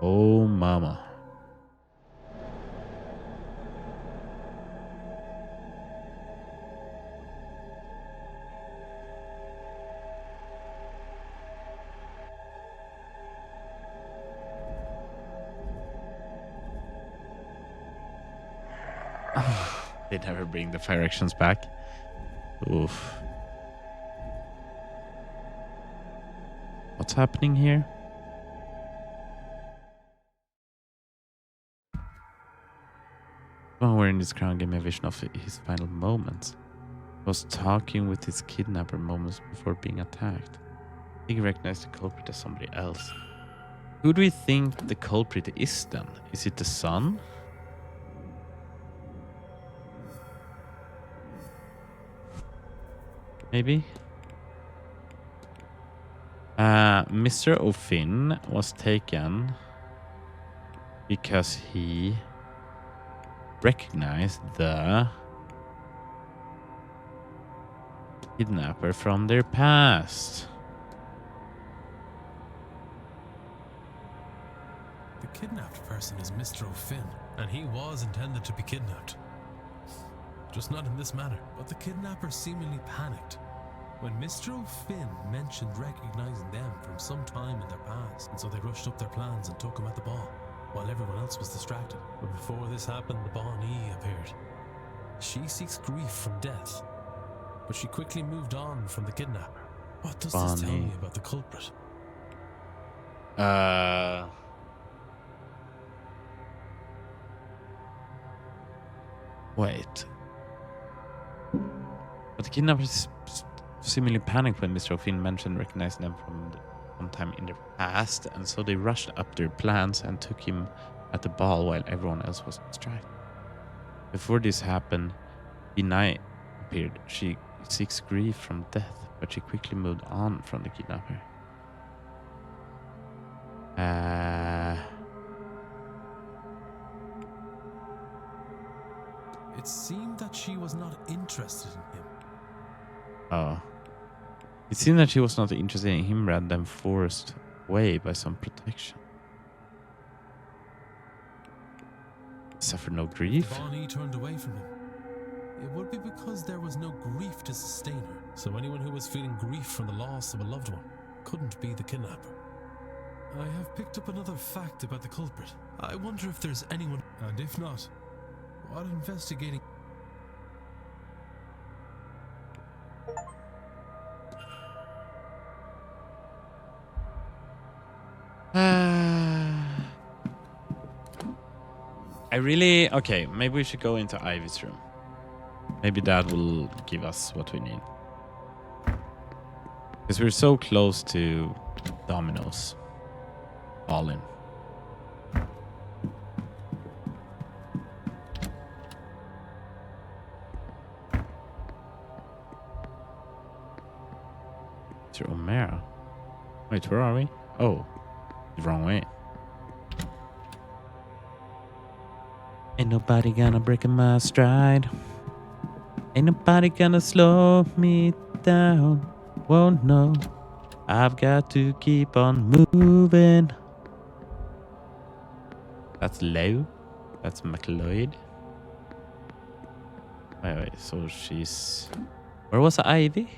Oh, mama. They never bring the fire actions back. Oof. What's happening here? One wearing this crown gave me a vision of his final moments. He was talking with his kidnapper moments before being attacked. He recognized the culprit as somebody else. Who do we think the culprit is then? Is it the son? Maybe? Mr. O'Finn was taken because he recognized the kidnapper from their past. The kidnapped person is Mr. O'Finn, and he was intended to be kidnapped. Just not in this manner. But the kidnapper seemingly panicked when Mr. O'Finn mentioned recognizing them from some time in their past, and so they rushed up their plans and took him at the ball, while everyone else was distracted. But before this happened, the Bonnie appeared. She seeks grief from death, but she quickly moved on from the kidnapper. What does this tell me about the culprit? Wait. But the kidnappers seemingly panicked when Mr. O'Finn mentioned recognizing them from some time in the past, and so they rushed up their plans and took him at the ball while everyone else was distracted. Before this happened, Binai appeared. She seeks grief from death, but she quickly moved on from the kidnapper. It seemed that she was not interested in him. Oh. It seemed that she was not interested in him rather than forced away by some protection. He suffered no grief? Bonnie turned away from him. It would be because there was no grief to sustain her. So anyone who was feeling grief from the loss of a loved one couldn't be the kidnapper. I have picked up another fact about the culprit. I wonder if there's anyone, and if not, what investigating... Okay, maybe we should go into Ivy's room. Maybe that will give us what we need. Because we're so close to Domino's. All in. To Omera. Wait, where are we? Oh, the wrong way. Ain't nobody gonna break my stride. Ain't nobody gonna slow me down. Whoa, no. I've got to keep on moving. That's low. That's McLeod. Wait, so she's... Where was Ivy?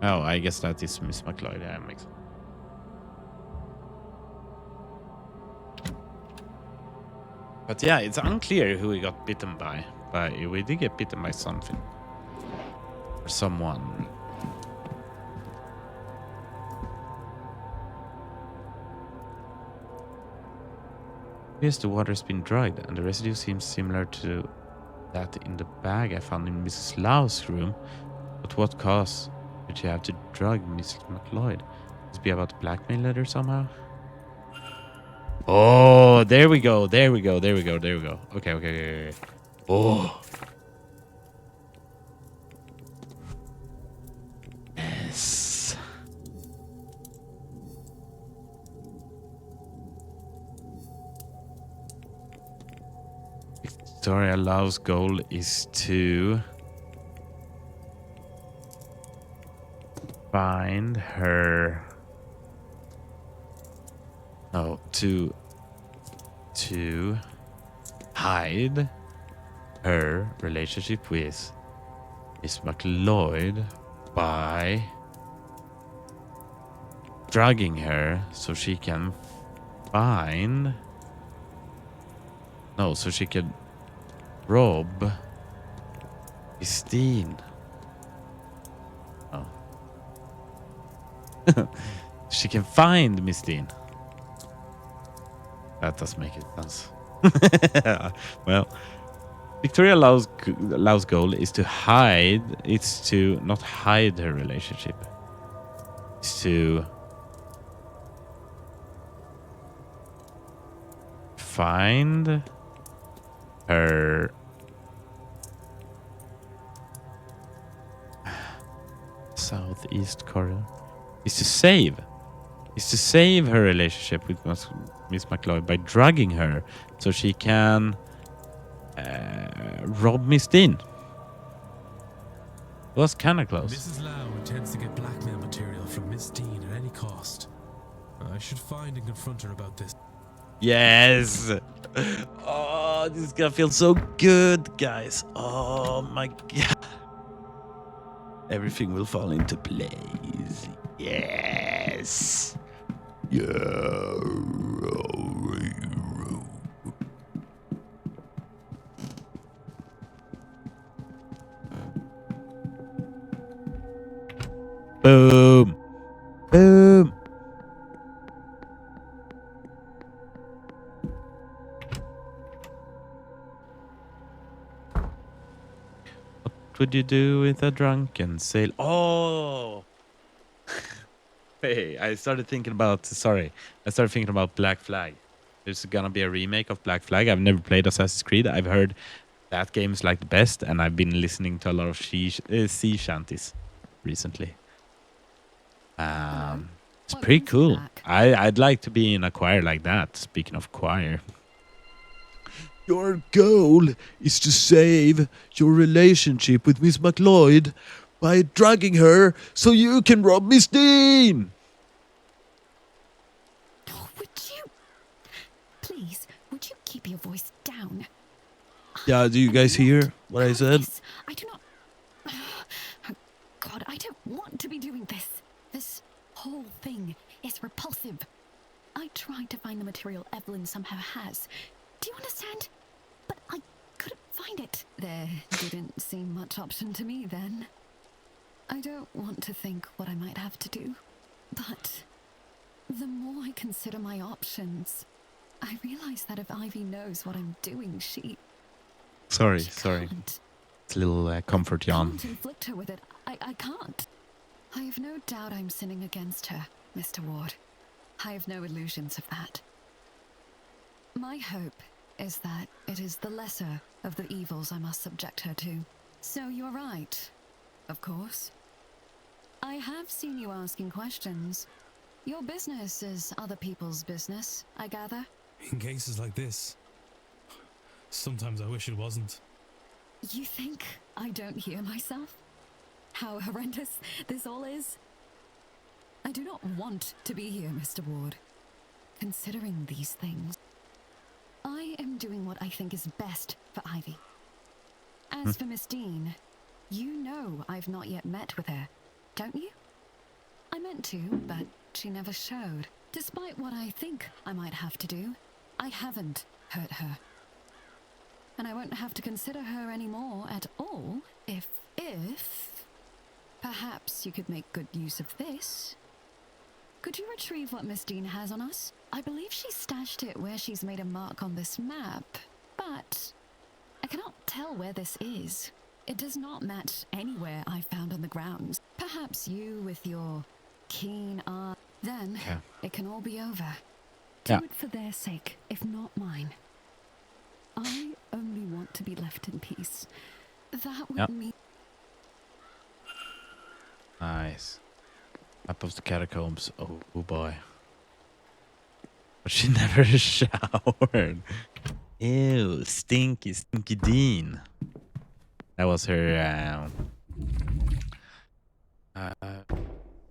Oh, I guess that is Miss McLeod. Yeah, makes sense. But yeah, it's unclear who he got bitten by. But we did get bitten by something. Or someone. Yes, the water has been drugged, and the residue seems similar to that in the bag I found in Mrs. Lau's room. But what cause did you have to drug Miss McLeod? Could it be about blackmail letter somehow? Oh, there we go. There we go. There we go. There we go. Okay, okay, okay, okay. Oh. Yes. Victoria Lau's goal is to find her. No, to hide her relationship with Miss McLeod by drugging her so she can find. No, so she can rob Christine. Oh. She can find Miss Dean. That does make it sense. Well, Victoria Lau's goal is to hide. It's to not hide her relationship. It's to find her southeast corridor. Is to save her relationship with Miss McLeod by drugging her so she can rob Miss Dean. It was kind of close. Mrs. Lau intends to get blackmail material from Miss Dean at any cost. I should find and confront her about this. Yes. Oh, this is gonna feel so good, guys. Oh my god. Everything will fall into place. Yes. Yeah. Boom. Boom. What would you do with a drunken sailor? Oh. Hey, I started thinking about Black Flag. There's gonna be a remake of Black Flag. I've never played Assassin's Creed. I've heard that game is like the best, and I've been listening to a lot of sea shanties recently. It's pretty cool. I'd like to be in a choir like that. Speaking of choir. Your goal is to save your relationship with Miss McLeod by drugging her so you can rob Miss Dean. Oh, would you keep your voice down? Yeah, do you guys hear what I said? Yes, I do not. Oh, God, I don't want to be doing this. This whole thing is repulsive. I tried to find the material Evelyn somehow has. Do you understand? But I couldn't find it. There didn't seem much option to me then. I don't want to think what I might have to do, but the more I consider my options, I realize that if Ivy knows what I'm doing, she Sorry. can't. It's a little comfort yawn. Can't inflict her with it. I can't. I have no doubt I'm sinning against her, Mr. Ward. I have no illusions of that. My hope is that it is the lesser of the evils I must subject her to. So you're right, of course. I have seen you asking questions. Your business is other people's business, I gather. In cases like this, sometimes I wish it wasn't. You think I don't hear myself? How horrendous this all is? I do not want to be here, Mr. Ward. Considering these things, I am doing what I think is best for Ivy. As for Miss Dean, you know I've not yet met with her, don't you? I meant to, but she never showed. Despite what I think I might have to do, I haven't hurt her. and I won't have to consider her anymore at all if perhaps you could make good use of this. Could you retrieve what Miss Dean has on us? I believe she stashed it where she's made a mark on this map, but I cannot tell where this is. It does not match anywhere I found on the grounds. Perhaps you, with your keen eye, then it can all be over. Do it for their sake, if not mine. I only want to be left in peace. That would mean... Nice. Map of the catacombs. Oh boy. But she never showered. Ew, stinky Dean. That was her.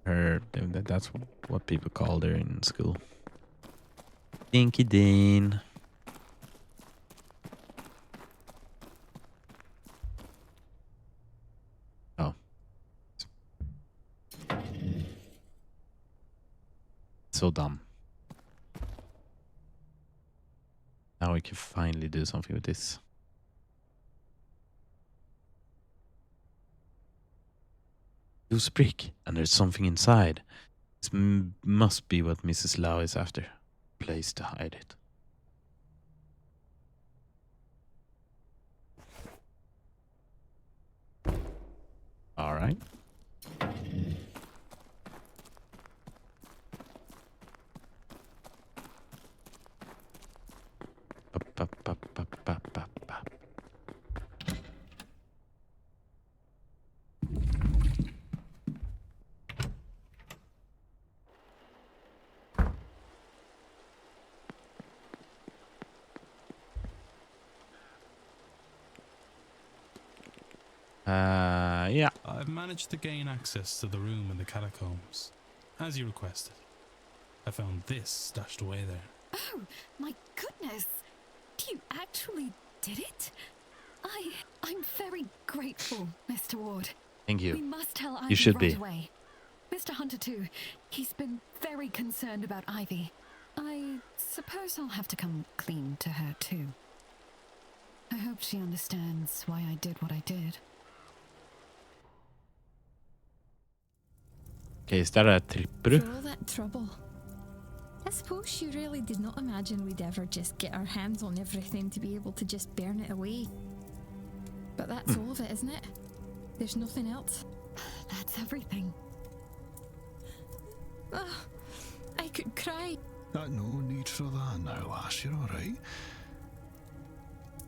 That's what people called her in school. Stinky Dean. Oh. So dumb. Now we can finally do something with this. Loose brick, and there's something inside. This must be what Mrs. Lau is after. Place to hide it. All right. Yeah. I've managed to gain access to the room in the catacombs, as you requested. I found this stashed away there. Oh, my goodness. You actually did it? I'm very grateful, Mr. Ward. Thank you. We must tell Ivy You should right be. away. Mr. Hunter too. He's been very concerned about Ivy. I suppose I'll have to come clean to her too. I hope she understands why I did what I did. Okay, is that a tripper? For all that trouble. I suppose you really did not imagine we'd ever just get our hands on everything to be able to just burn it away. But that's all of it, isn't it? There's nothing else. That's everything. Oh, I could cry. No need for that now, lass. You're all right.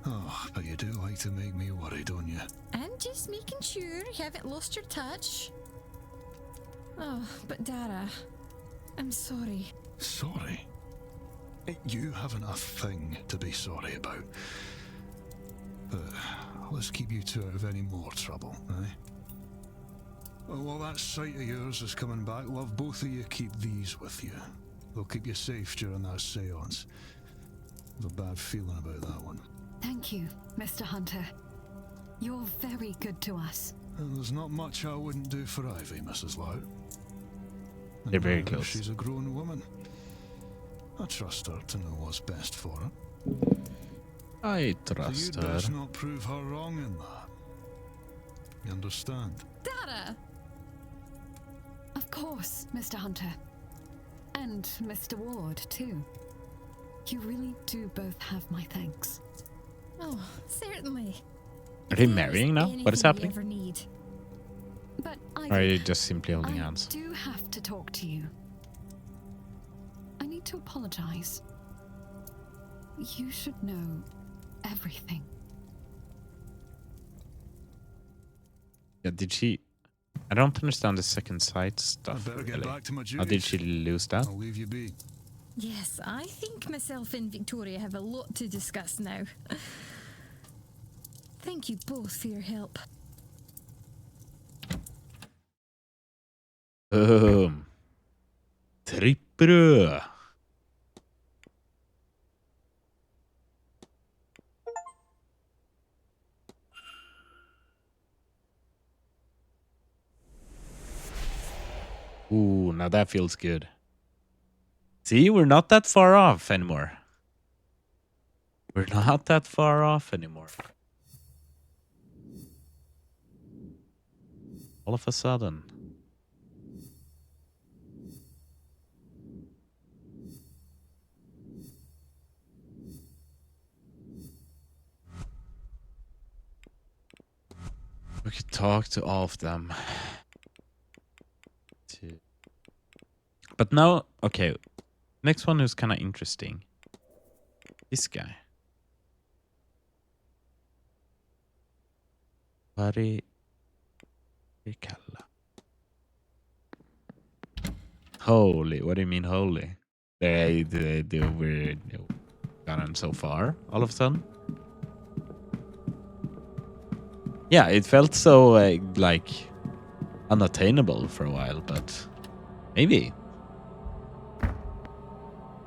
Oh, but you do like to make me worry, don't you? I'm just making sure you haven't lost your touch. Oh, but Dara, I'm sorry. Sorry? You haven't a thing to be sorry about. But let's keep you two out of any more trouble, eh? Well, while that sight of yours is coming back, love, both of you keep these with you. They'll keep you safe during that séance. I have a bad feeling about that one. Thank you, Mr. Hunter. You're very good to us. And there's not much I wouldn't do for Ivy, Mrs. Lau. They're very Now that close. She's a grown woman. I trust her to know what's best for her. I So trust you'd her. best not prove her wrong in that. You understand? Dara! Of course, Mr. Hunter. And Mr. Ward, too. You really do both have my thanks. Oh, certainly. Are they marrying now? What is happening? Ever need. But Or are I they just simply holding hands? do have to talk to you. I need to apologize. You should know everything. Yeah, did she... I don't understand the second sight I stuff. better get really. back to my duties. How did she lose that? I'll leave you be. Yes, I think myself and Victoria have a lot to discuss now. Thank you both for your help. Tripper. Ooh, now that feels good. See, we're not that far off anymore. We're not that far off anymore. All of a sudden. We could talk to all of them. But now, okay. Next one is kind of interesting. This guy. Holy. What do you mean holy? We're gotten so far all of a sudden. Yeah, it felt so like unattainable for a while, but maybe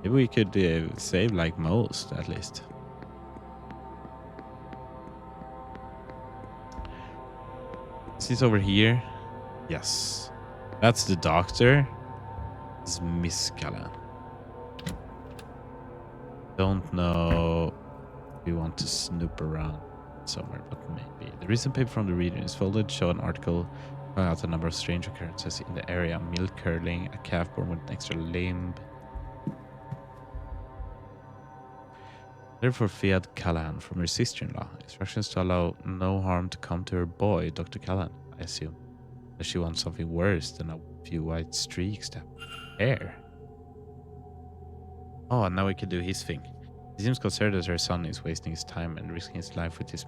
we could save like most at least. Is this over here? Yes, that's the doctor. It's Miss Callan. Don't know if we want to snoop around somewhere, but maybe. The recent paper from the reader is folded show an article about a number of strange occurrences in the area. Milk curdling, a calf born with an extra limb. Therefore, Fiat Callahan from her sister-in-law. Instructions to allow no harm to come to her boy, Dr. Callahan, I assume. Does she want something worse than a few white streaks to hair? Oh, and now we can do his thing. He seems concerned that her son is wasting his time and risking his life with his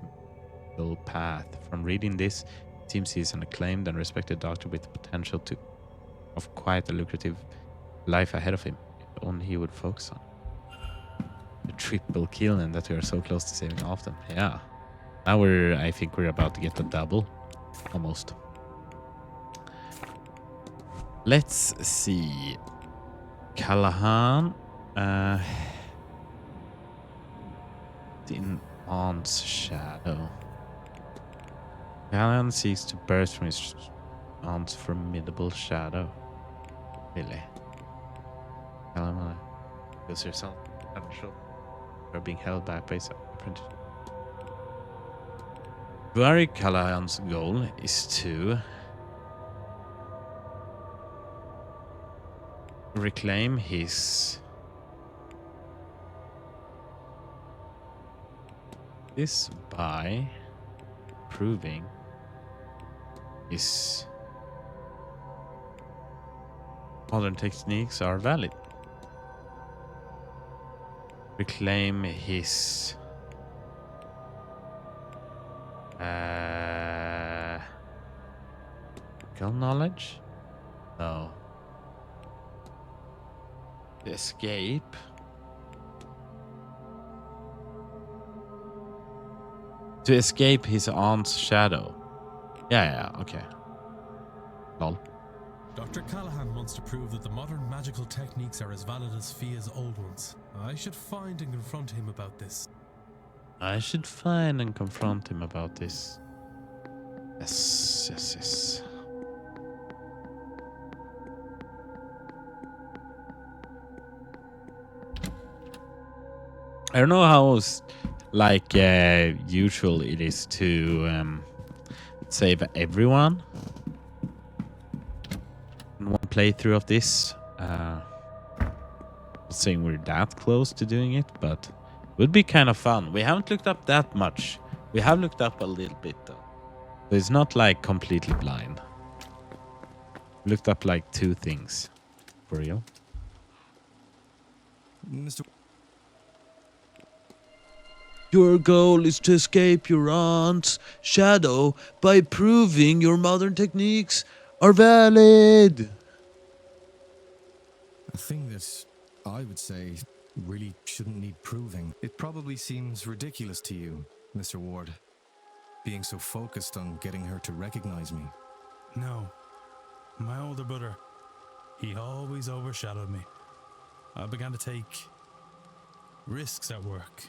middle path. From reading this, it seems he is an acclaimed and respected doctor with the potential of quite a lucrative life ahead of him, if only he would focus on the triple kill and that we are so close to saving often. Yeah. Now I think we're about to get a double. Almost. Let's see. Callahan. In Aunt's shadow. Callahan seeks to burst from his aunt's formidable shadow. Really? Callahan feels herself unsure. Are being held back by his apprentice. Barry Callahan's goal is to reclaim his this by proving his modern techniques are valid. Reclaim his knowledge? No. Escape. To escape his aunt's shadow. Yeah, okay. Lol. Dr. Callahan wants to prove that the modern magical techniques are as valid as Fia's old ones. I should find and confront him about this. Yes. I don't know how usual it is to save everyone in one playthrough of this. Not saying we're that close to doing it, but it would be kind of fun. We haven't looked up that much. We have looked up a little bit though. So it's not like completely blind. Looked up like 2 things. For real. Mr. Your goal is to escape your aunt's shadow by proving your modern techniques are valid. A thing that I would say really shouldn't need proving. It probably seems ridiculous to you, Mr. Ward, being so focused on getting her to recognize me. No. My older brother, he always overshadowed me. I began to take risks at work.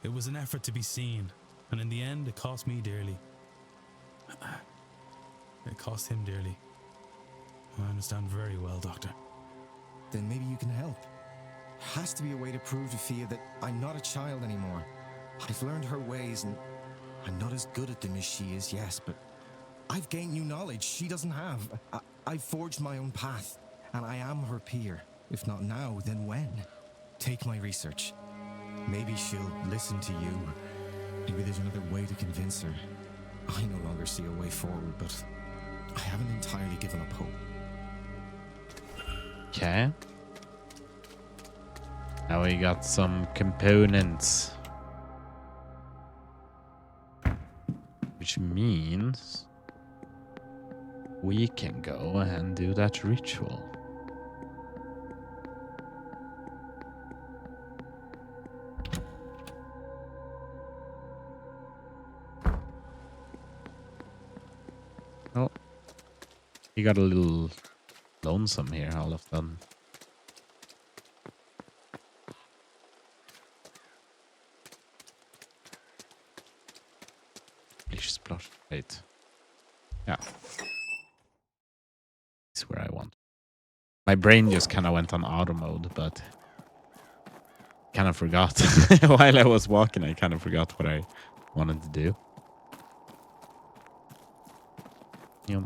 It was an effort to be seen, and in the end, it cost me dearly. It cost him dearly. I understand very well, Doctor. Then maybe you can help. has to be a way to prove to Fia that I'm not a child anymore. I've learned her ways, and I'm not as good at them as she is, yes, but I've gained new knowledge she doesn't have. I've forged my own path, and I am her peer. If not now, then when? Take my research. Maybe she'll listen to you. Maybe there's another way to convince her. I no longer see a way forward, but I haven't entirely given up hope. Okay. Now we got some components. Which means we can go and do that ritual. Oh, he got a little lonesome here all of a sudden. Splash. Wait. Yeah. This is where I want. My brain just kind of went on auto mode, but kind of forgot. While I was walking, I kind of forgot what I wanted to do. Yep.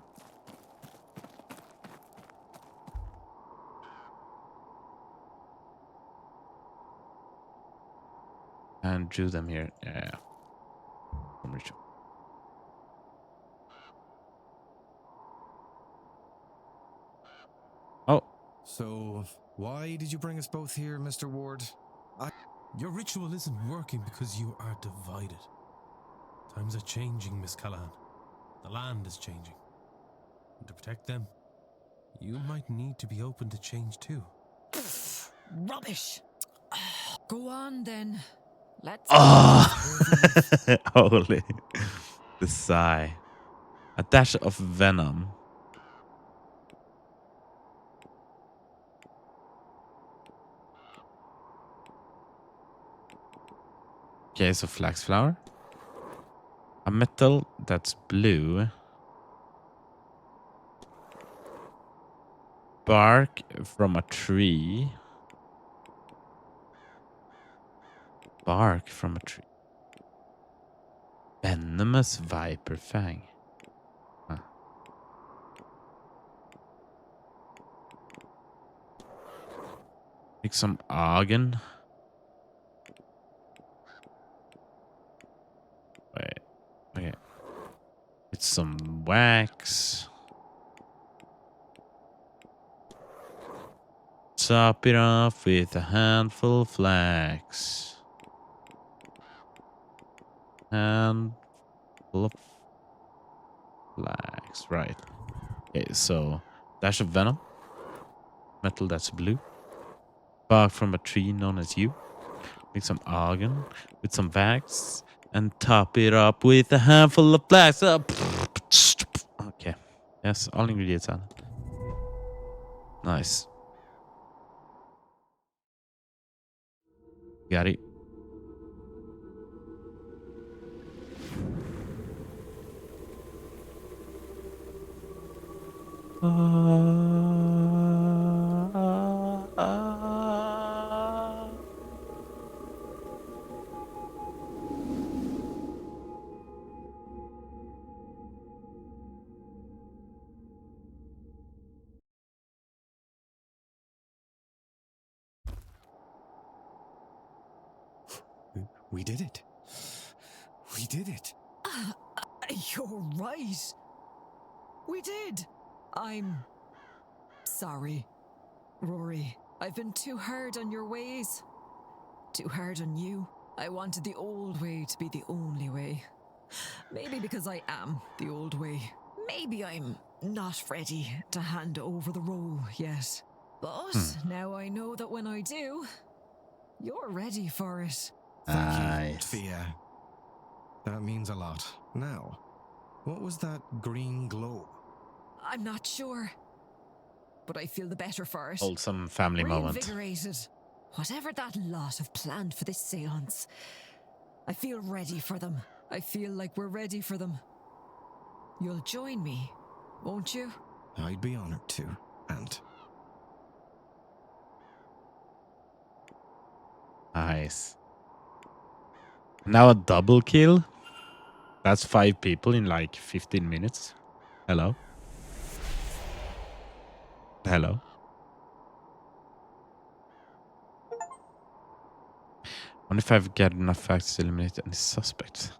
And drew them here. Yeah. Oh. So, why did you bring us both here, Mr. Ward? Your ritual isn't working because you are divided. Times are changing, Miss Callahan. The land is changing. And to protect them, you might need to be open to change too. Rubbish. Go on then. Let's. Holy. The sigh. A dash of venom. Okay, so flax flower. A metal that's blue. Bark from a tree. Bark from a tree. Venomous viper fang. Huh. Make some argon. Wait. Okay. It's some wax. Top it off with a handful of flax. Handful of flax. Right. Okay, so dash of venom. Metal that's blue. Bark from a tree known as you. Make some argon with some wax. And top it up with a handful of flax. Okay. Yes, all ingredients are. Nice. Got it. We did it. We did it. You're right. We did. I'm sorry, Rory. I've been too hard on your ways. Too hard on you. I wanted the old way to be the only way. Maybe because I am the old way. Maybe I'm not ready to hand over the role yet. But now I know that when I do, you're ready for it. Thank you, Fia. That means a lot. Now, what was that green glow? I'm not sure, but I feel the better for it. Wholesome family moment. Reinvigorated. Whatever that lot have planned for this seance, I feel ready for them. I feel like we're ready for them. You'll join me, won't you? I'd be honored to, Aunt. Nice. Now a double kill. That's 5 people in like 15 minutes. Hello. Hello. Wonder if I've got enough facts to eliminate any suspects.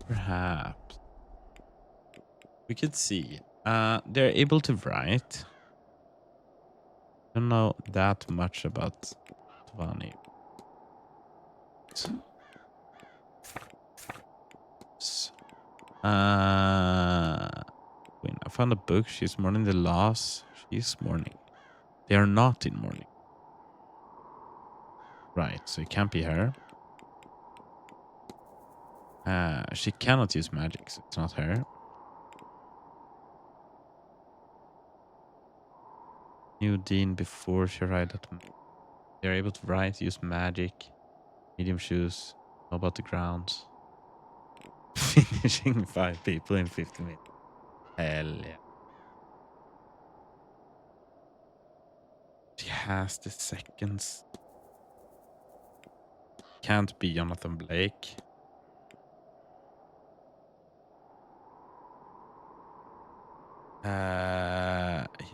Perhaps we could see. They're able to write. Don't know that much about Tvani. Wait, I found a book. She's mourning the loss. She's mourning. They are not in mourning. Right, so it can't be her. She cannot use magic, so it's not her. New Dean before she arrived at... They're able to write, use magic, medium shoes, know about the grounds. Finishing 5 people in 50 minutes. Hell yeah. She has the seconds. Can't be Jonathan Blake. He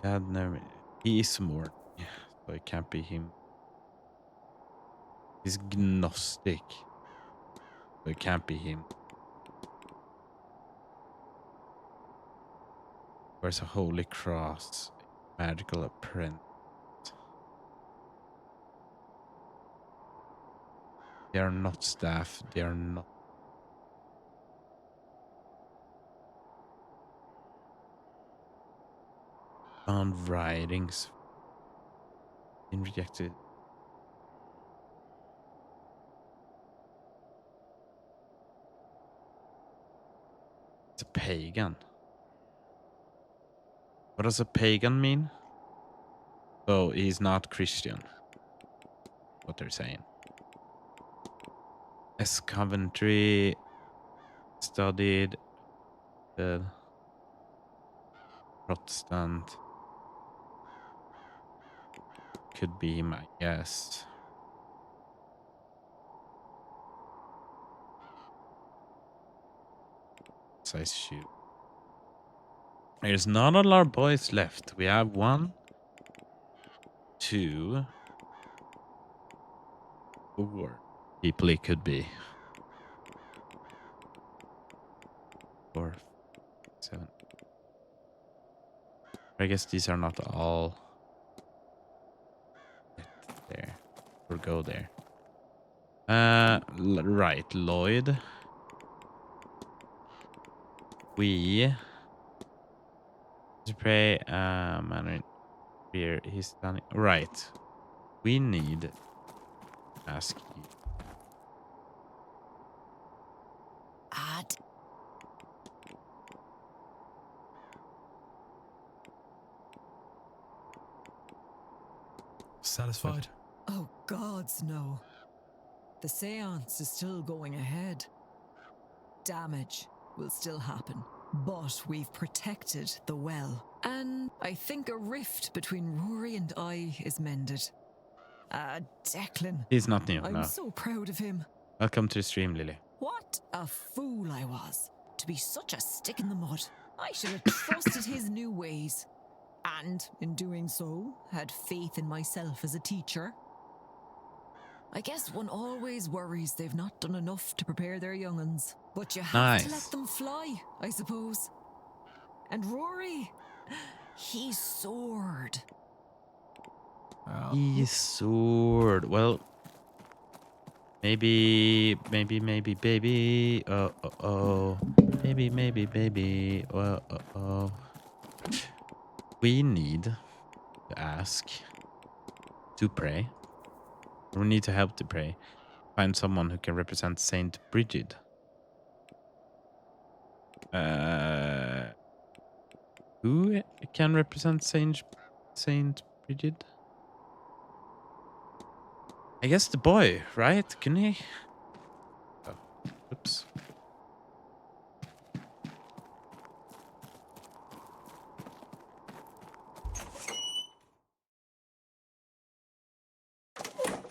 had no... He is more. So it can't be him. He's gnostic. So it can't be him. Where's a holy cross? Magical apprentice. They are not staff. They are not. Found writings. Been rejected. It's a pagan. What does a pagan mean? So he's not Christian. What they're saying. S. Coventry studied the Protestant. Could be him, I guess. Size shoe. There's not a lot of boys left. We have 1, 2, 4 people it could be. 4, 7. I guess these are not all there. Or go there. Right, Lloyd. We pray Manor here. He's standing right. We need to ask you. Add. Satisfied? Oh, gods, no. The seance is still going ahead. Damage will still happen, but we've protected the well. And I think a rift between Rory and I is mended. Declan. He's not new, I'm no. so proud of him. Welcome to the stream, Lily. What a fool I was to be such a stick in the mud. I should have trusted his new ways. And, in doing so, had faith in myself as a teacher. I guess one always worries they've not done enough to prepare their young'uns. But you have to let them fly, I suppose. And Rory, he soared. He soared. Well, maybe, baby. Maybe, baby. We need to ask to pray. We need to help to pray. Find someone who can represent Saint Bridget. Who can represent Saint Bridget? I guess the boy, right? Can he? Oh, oops.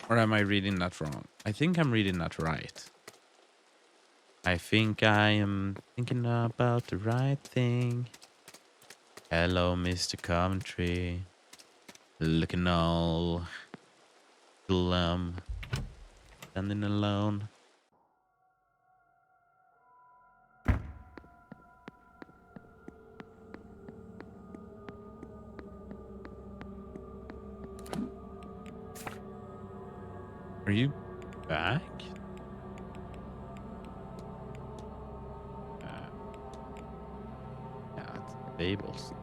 Or am I reading that wrong? I think I'm reading that right. I think I am thinking about the right thing. Hello, Mr. Coventry. Looking all glum. Standing alone. Are you back? Yeah, it's tables.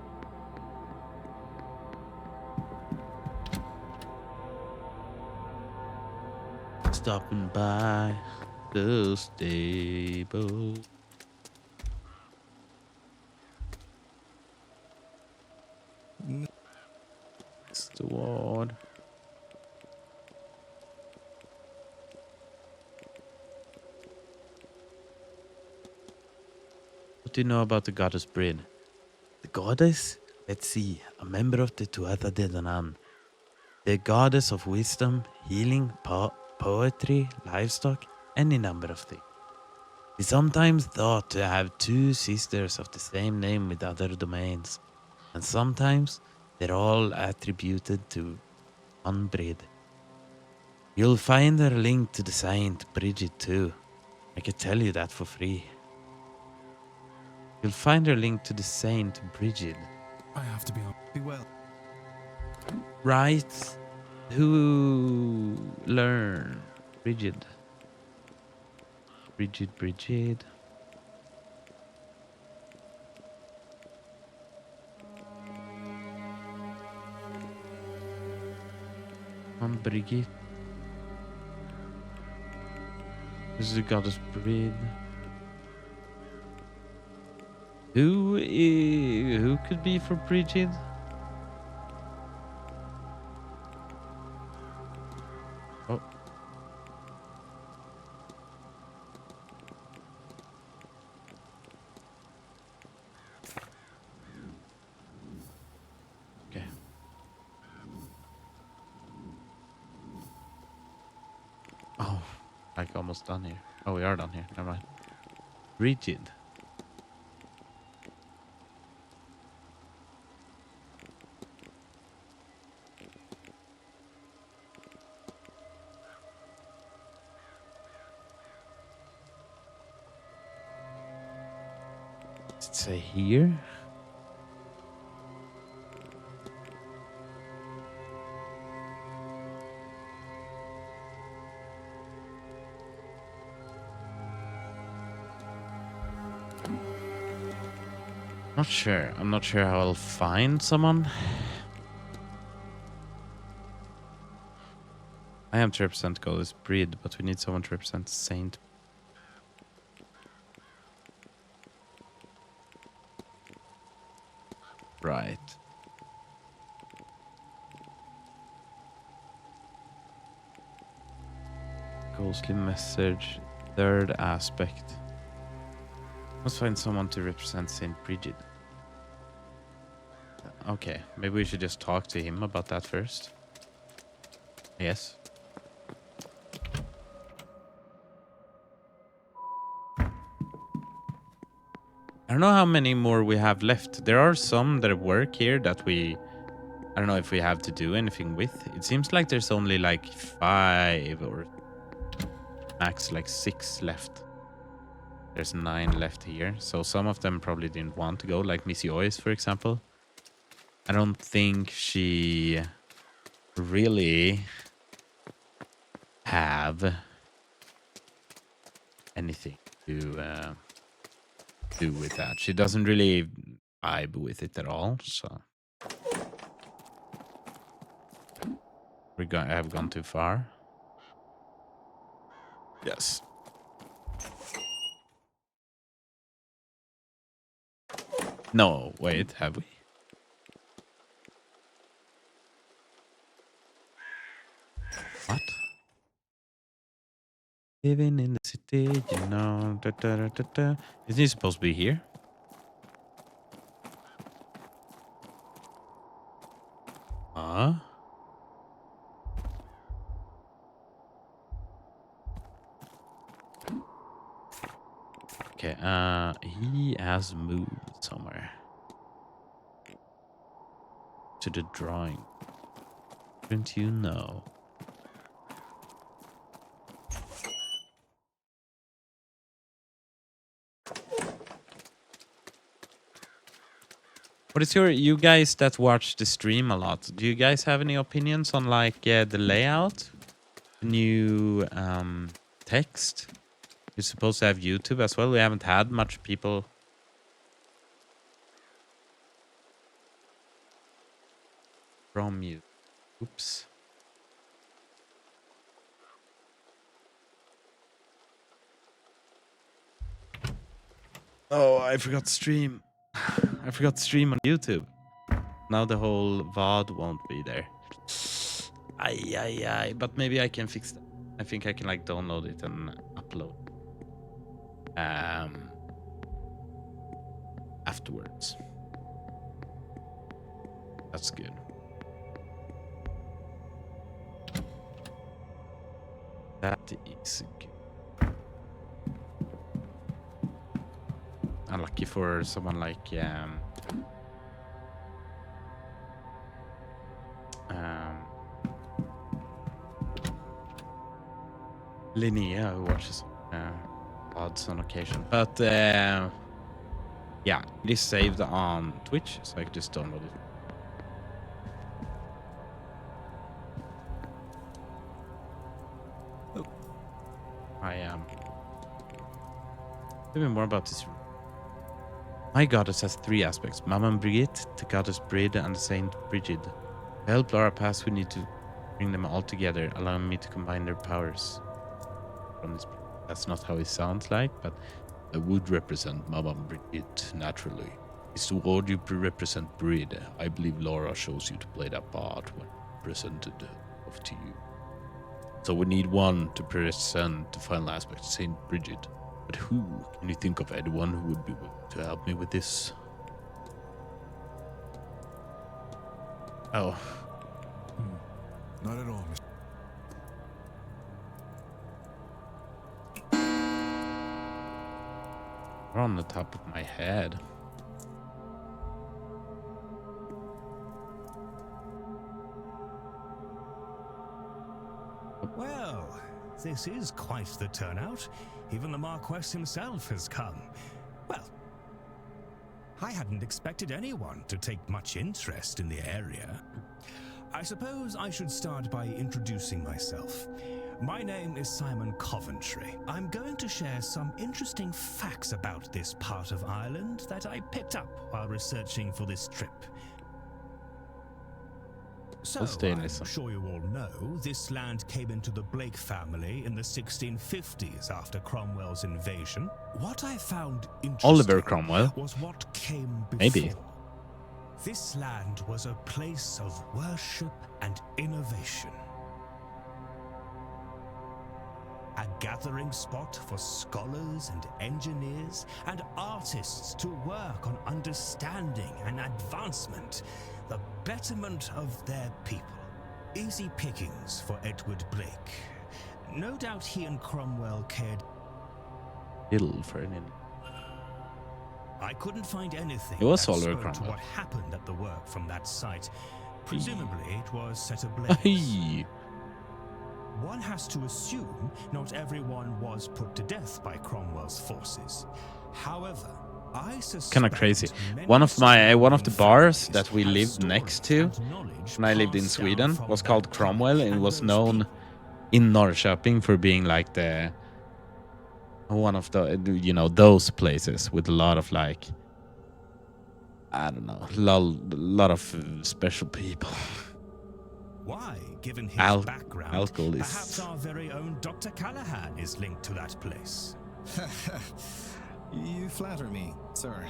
Stopping by the stable. It's the ward. What do you know about the goddess Bryn? The goddess? Let's see. A member of the Tuatha De Danann. The goddess of wisdom, healing, poetry, livestock, any number of things. Is sometimes thought to have two sisters of the same name with other domains, and sometimes they're all attributed to one Brid. You'll find her linked to the saint Bridget too. I could tell you that for free. You'll find her linked to the saint Bridget. I have to be well. Right? Who learn? Bridget. Bridget. Brigitte. This is the goddess Brid. Who could be for Bridget? Oh. Okay. Oh, like almost done here. Oh, we are done here. Never mind. Bridget. Does it say here? Not sure. I'm not sure how I'll find someone. I am to represent goddess Brid, but we need someone to represent Saint. Right. Ghostly message. Third aspect. Let's find someone to represent Saint Bridget. Okay, maybe we should just talk to him about that first. Yes. I don't know how many more we have left. There are some that work here that I don't know if we have to do anything with. It seems like there's only like 5 or max like 6 left. There's 9 left here. So some of them probably didn't want to go, like Missy Ois, for example. I don't think she really have anything to do with that. She doesn't really vibe with it at all. So I have gone too far. Yes. No, wait, have we? What? Living in the city, you know. Da, da, da, da, da. Isn't he supposed to be here? Huh? Okay, he has moved somewhere. To the drawing. Didn't you know? What is you guys that watch the stream a lot? Do you guys have any opinions on like the layout? New text? You're supposed to have YouTube as well. We haven't had much people. From you. Oops. Oh, I forgot to stream. I forgot to stream on YouTube. Now the whole VOD won't be there. Ay. But maybe I can fix that. I think I can like download it and upload. Afterwards. That's good. That is good. Unlucky for someone like Linnea, who watches odds on occasion. But yeah, it is saved on Twitch, so I can just download it. Oh. I am maybe more about this room. My goddess has 3 aspects: Mama Brigitte, the goddess Brid, and Saint Brigid. To help Laura pass, we need to bring them all together, allowing me to combine their powers. From this, that's not how it sounds like, but I would represent Mama Brigitte naturally. Is the word you represent Brid? I believe Laura chose you to play that part when presented off to you. So we need one to present the final aspect, Saint Brigid. But who? Can you think of anyone who would be willing to help me with this? Oh. Not at all, Mr. They're on the top of my head. Well, this is quite the turnout. Even the Marquess himself has come. Well, I hadn't expected anyone to take much interest in the area. I suppose I should start by introducing myself. My name is Simon Coventry. I'm going to share some interesting facts about this part of Ireland that I picked up while researching for this trip. So, I'm sure you all know, this land came into the Blake family in the 1650s after Cromwell's invasion. What I found interesting Oliver Cromwell. was what came before. Maybe. This land was a place of worship and innovation. A gathering spot for scholars and engineers and artists to work on understanding and advancement, the betterment of their people. Easy pickings for Edward Blake. No doubt he and Cromwell cared Little for an I couldn't find anything It was that Oliver spoke to Cromwell. what happened at the work from that site. Presumably it was set ablaze. Hey. One has to assume not everyone was put to death by Cromwell's forces. However, I suspect Kind of crazy. many One of the bars families that we have lived next to stories and knowledge when I lived in passed down Sweden from was that called time, Cromwell, and it and was those known people- in Norrköping for being like the one of the those places with a lot of like I don't know, lot of special people. Why, given his background, alcoholists. perhaps our very own Dr. Callahan is linked to that place. You flatter me, sir.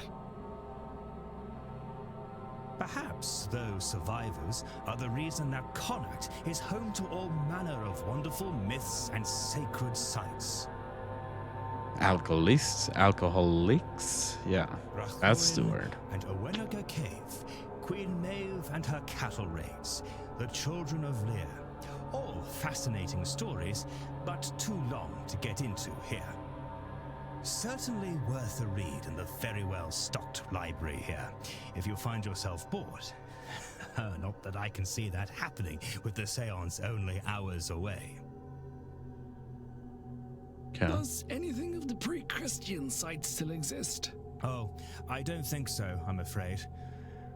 Perhaps those survivors are the reason that Connacht is home to all manner of wonderful myths and sacred sites. Alcoholics, yeah, that's the Rathcoinn word. And Owenega Cave, Queen Maeve and her cattle raids, the Children of Lear. All fascinating stories, but too long to get into here. Certainly worth a read in the very well stocked library here, if you find yourself bored. Not that I can see that happening with the seance only hours away. Okay. Does anything of the pre-Christian site still exist? Oh, I don't think so, I'm afraid.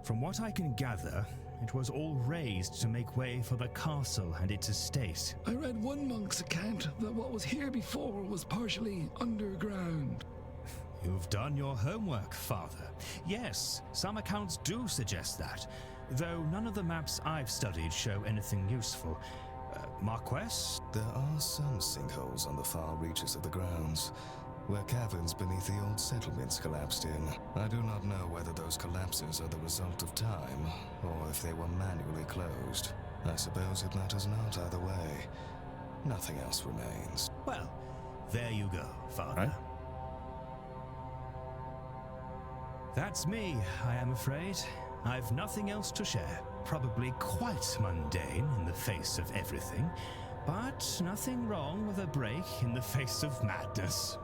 From what I can gather, it was all razed to make way for the castle and its estate. I read one monk's account that what was here before was partially underground. You've done your homework, Father. Yes, some accounts do suggest that, though none of the maps I've studied show anything useful. Marquess? There are some sinkholes on the far reaches of the grounds, where caverns beneath the old settlements collapsed in. I do not know whether those collapses are the result of time, or if they were manually closed. I suppose it matters not either way. Nothing else remains. Well, there you go, Father. Right. That's me, I am afraid. I've nothing else to share. Probably quite mundane in the face of everything, but nothing wrong with a break in the face of madness.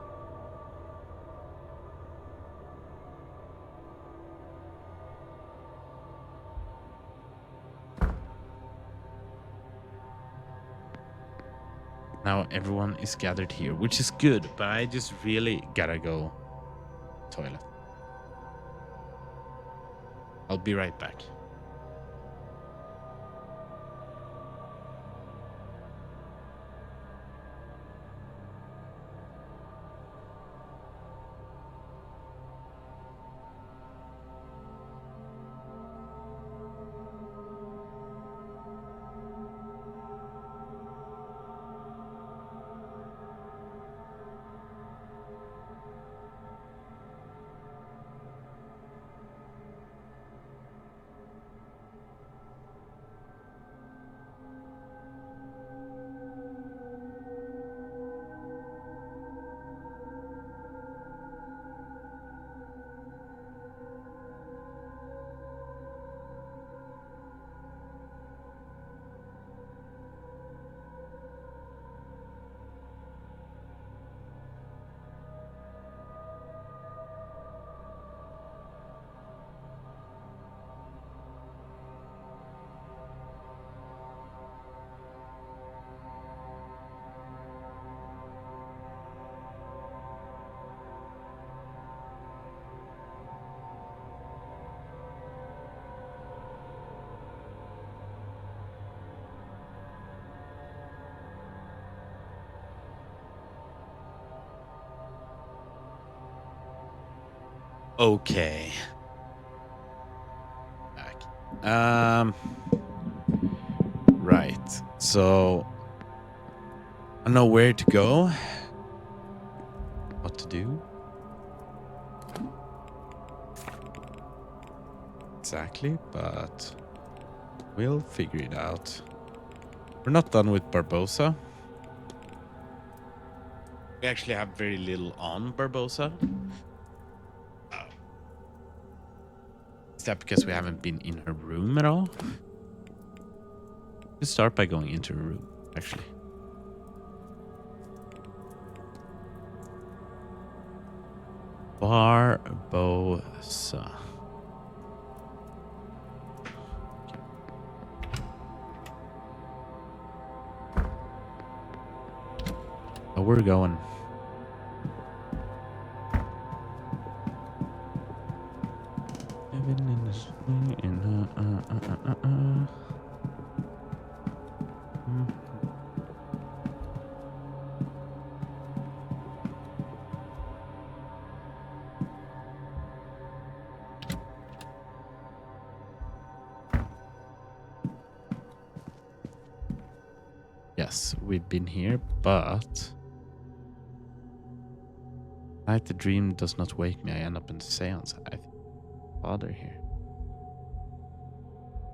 Now everyone is gathered here, which is good, but I just really gotta go toilet. I'll be right back. Okay. Back. Right. So I know where to go. What to do. Exactly, but we'll figure it out. We're not done with Barbosa. We actually have very little on Barbosa. Is that because we haven't been in her room at all? Let's start by going into her room, actually. Barbosa. Oh, we're going. Yes, we've been here, but night the dream does not wake me. I end up in the seance. I think Father here.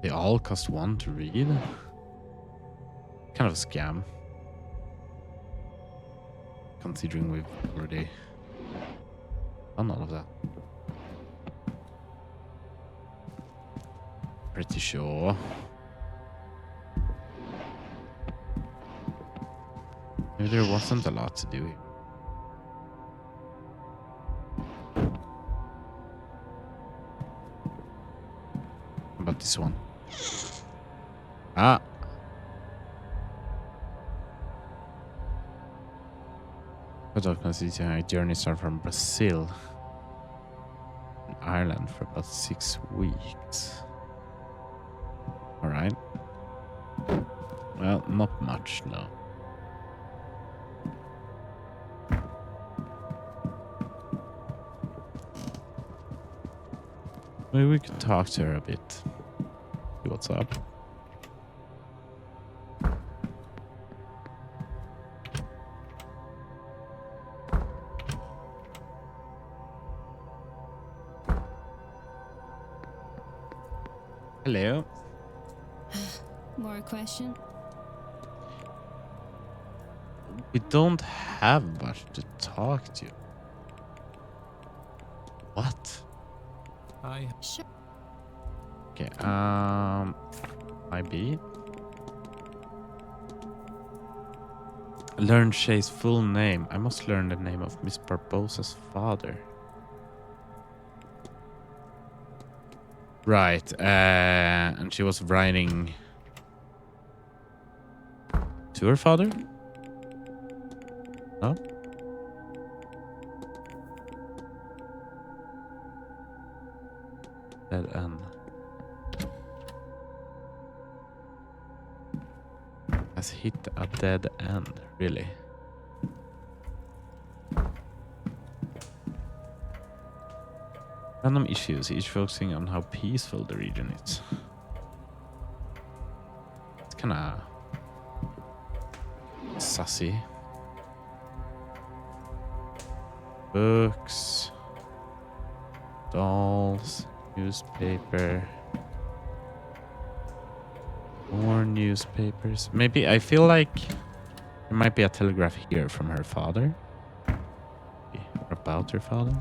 They all cost 1 to read. Kind of a scam. Considering we've already done all of that. Pretty sure. Maybe there wasn't a lot to do here. about this one? Ah. Photography journey started from Brazil and Ireland for about 6 weeks. Alright. Well, not much, no. Maybe we could talk to her a bit. See what's up. Hello. More question? We don't have much to talk to. What? Sure. Okay, maybe. Learn Shay's full name. I must learn the name of Miss Barbosa's father. Right, and she was writing to her father? No? Dead end. Has hit a dead end, really? Random issues, each focusing on how peaceful the region is. It's kinda sussy. Books, dolls, newspaper, more newspapers. Maybe I feel like there might be a telegraph here from her father. Or about her father.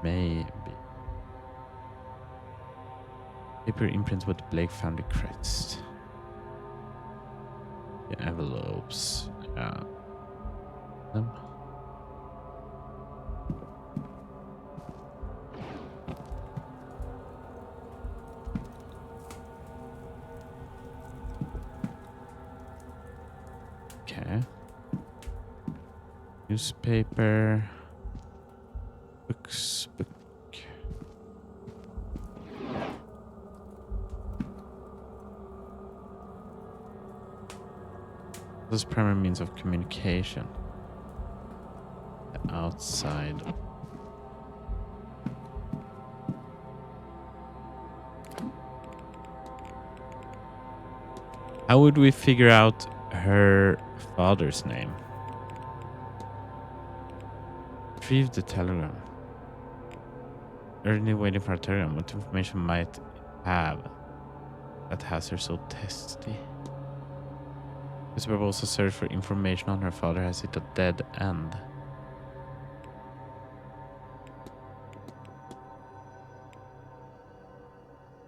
Maybe. Paper imprints with the Blake family crest. The envelopes. Yeah. Them. Okay. Newspaper. Books. Book. This primary means of communication. The outside. How would we figure out her father's name? Retrieve the telegram. Urgently waiting for a telegram. What information might have that has her so testy? Miss Barbosa searched for information on her father has hit a dead end.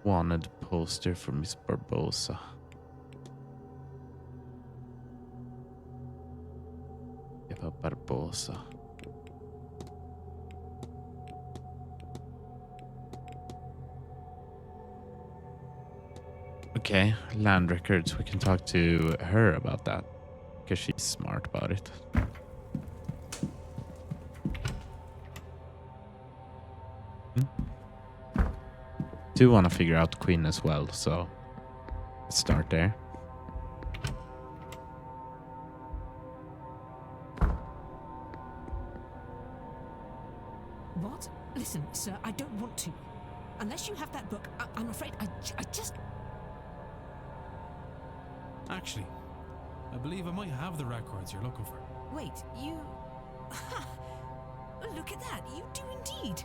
Wanted poster for Miss Barbosa. Eva Barbosa. Okay, land records. We can talk to her about that because she's smart about it. Do want to figure out Quinn as well, so let's start there. What? Listen, sir, I don't want to. Unless you have that book, I'm afraid I just... Actually, I believe I might have the records you're looking for. Wait, you... Look at that, you do indeed.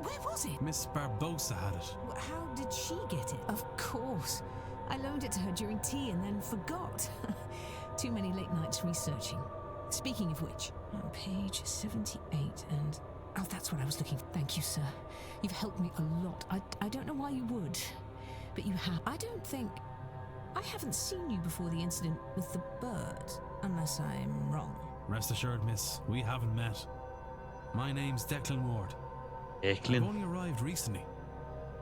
Where was it? Miss Barbosa had it. How did she get it? Of course. I loaned it to her during tea and then forgot. Too many late nights researching. Speaking of which, on page 78 and... Oh, that's what I was looking for. Thank you, sir. You've helped me a lot. I don't know why you would, but you have. I don't think... I haven't seen you before the incident with the bird, unless I'm wrong. Rest assured, miss, we haven't met. My name's Declan Ward. I've Declan. only arrived recently.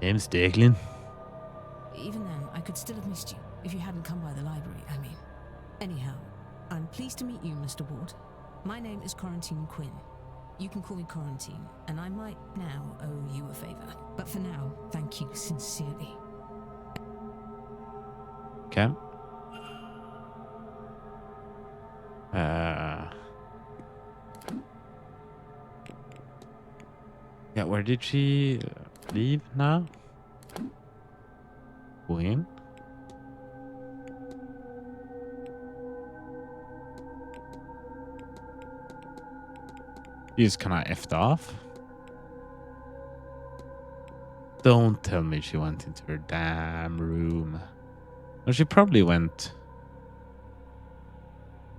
Name's Declan. Even then, I could still have missed you if you hadn't come by the library, I mean. Anyhow, I'm pleased to meet you, Mr. Ward. My name is Quarantine Quinn. You can call me Quarantine, and I might now owe you a favor. But for now, thank you sincerely. Okay. Yeah, where did she leave now? Queen? She's kinda effed off. Don't tell me she went into her damn room. Well, she probably went...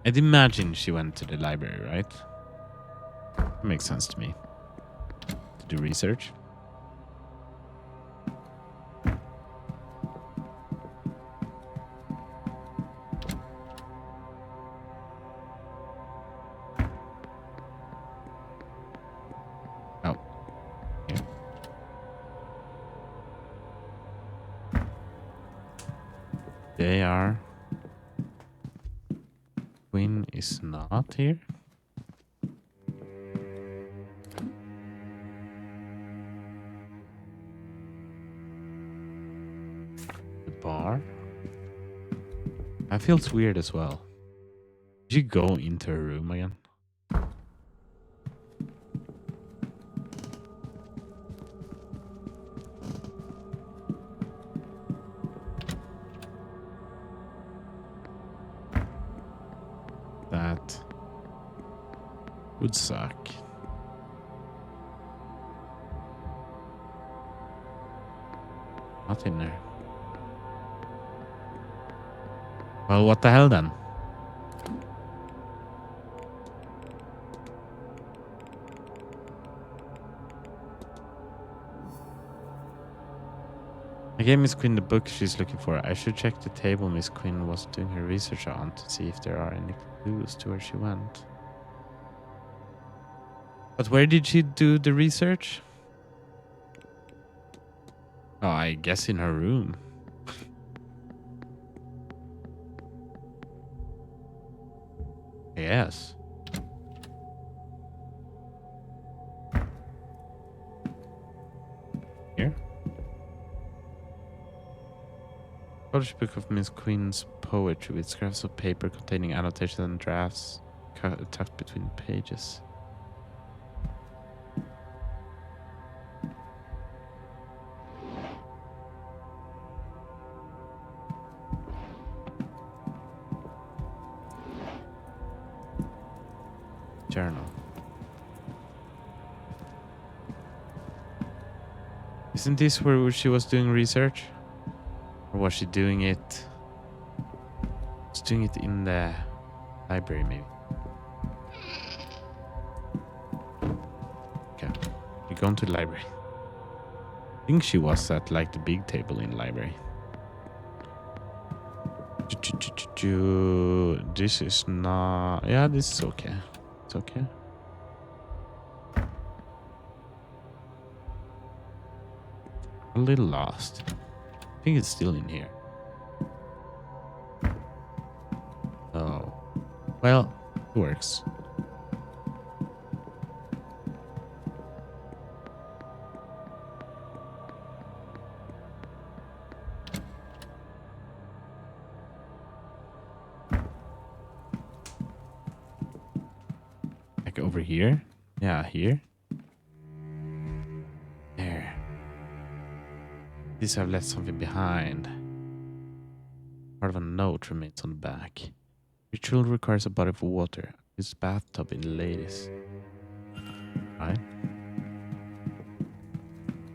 I'd imagine she went to the library, right? That makes sense to me. To do research. Oh. Yeah. They are... Queen is not here. The bar. That feels weird as well. Did you go into her room again? That would suck. Not in there. Well, what the hell then? I gave Miss Quinn the book she's looking for. I should check the table Miss Quinn was doing her research on to see if there are any clues to where she went. But where did she do the research? Oh, I guess in her room. Yes. Here? College book of Miss Queen's poetry with scraps of paper containing annotations and drafts tucked between pages. Journal. Isn't this where she was doing research? Or was she doing it? Was doing it in the library, maybe. Okay, you're going to the library. I think she was at like the big table in the library. This is not. Yeah, this is okay. It's okay. A little lost. I think it's still in here. Oh. Well, it works. Like over here? Yeah, here. There. These have left something behind. Part of a note remains on the back. Ritual requires a body of water. This bathtub in the ladies. Right.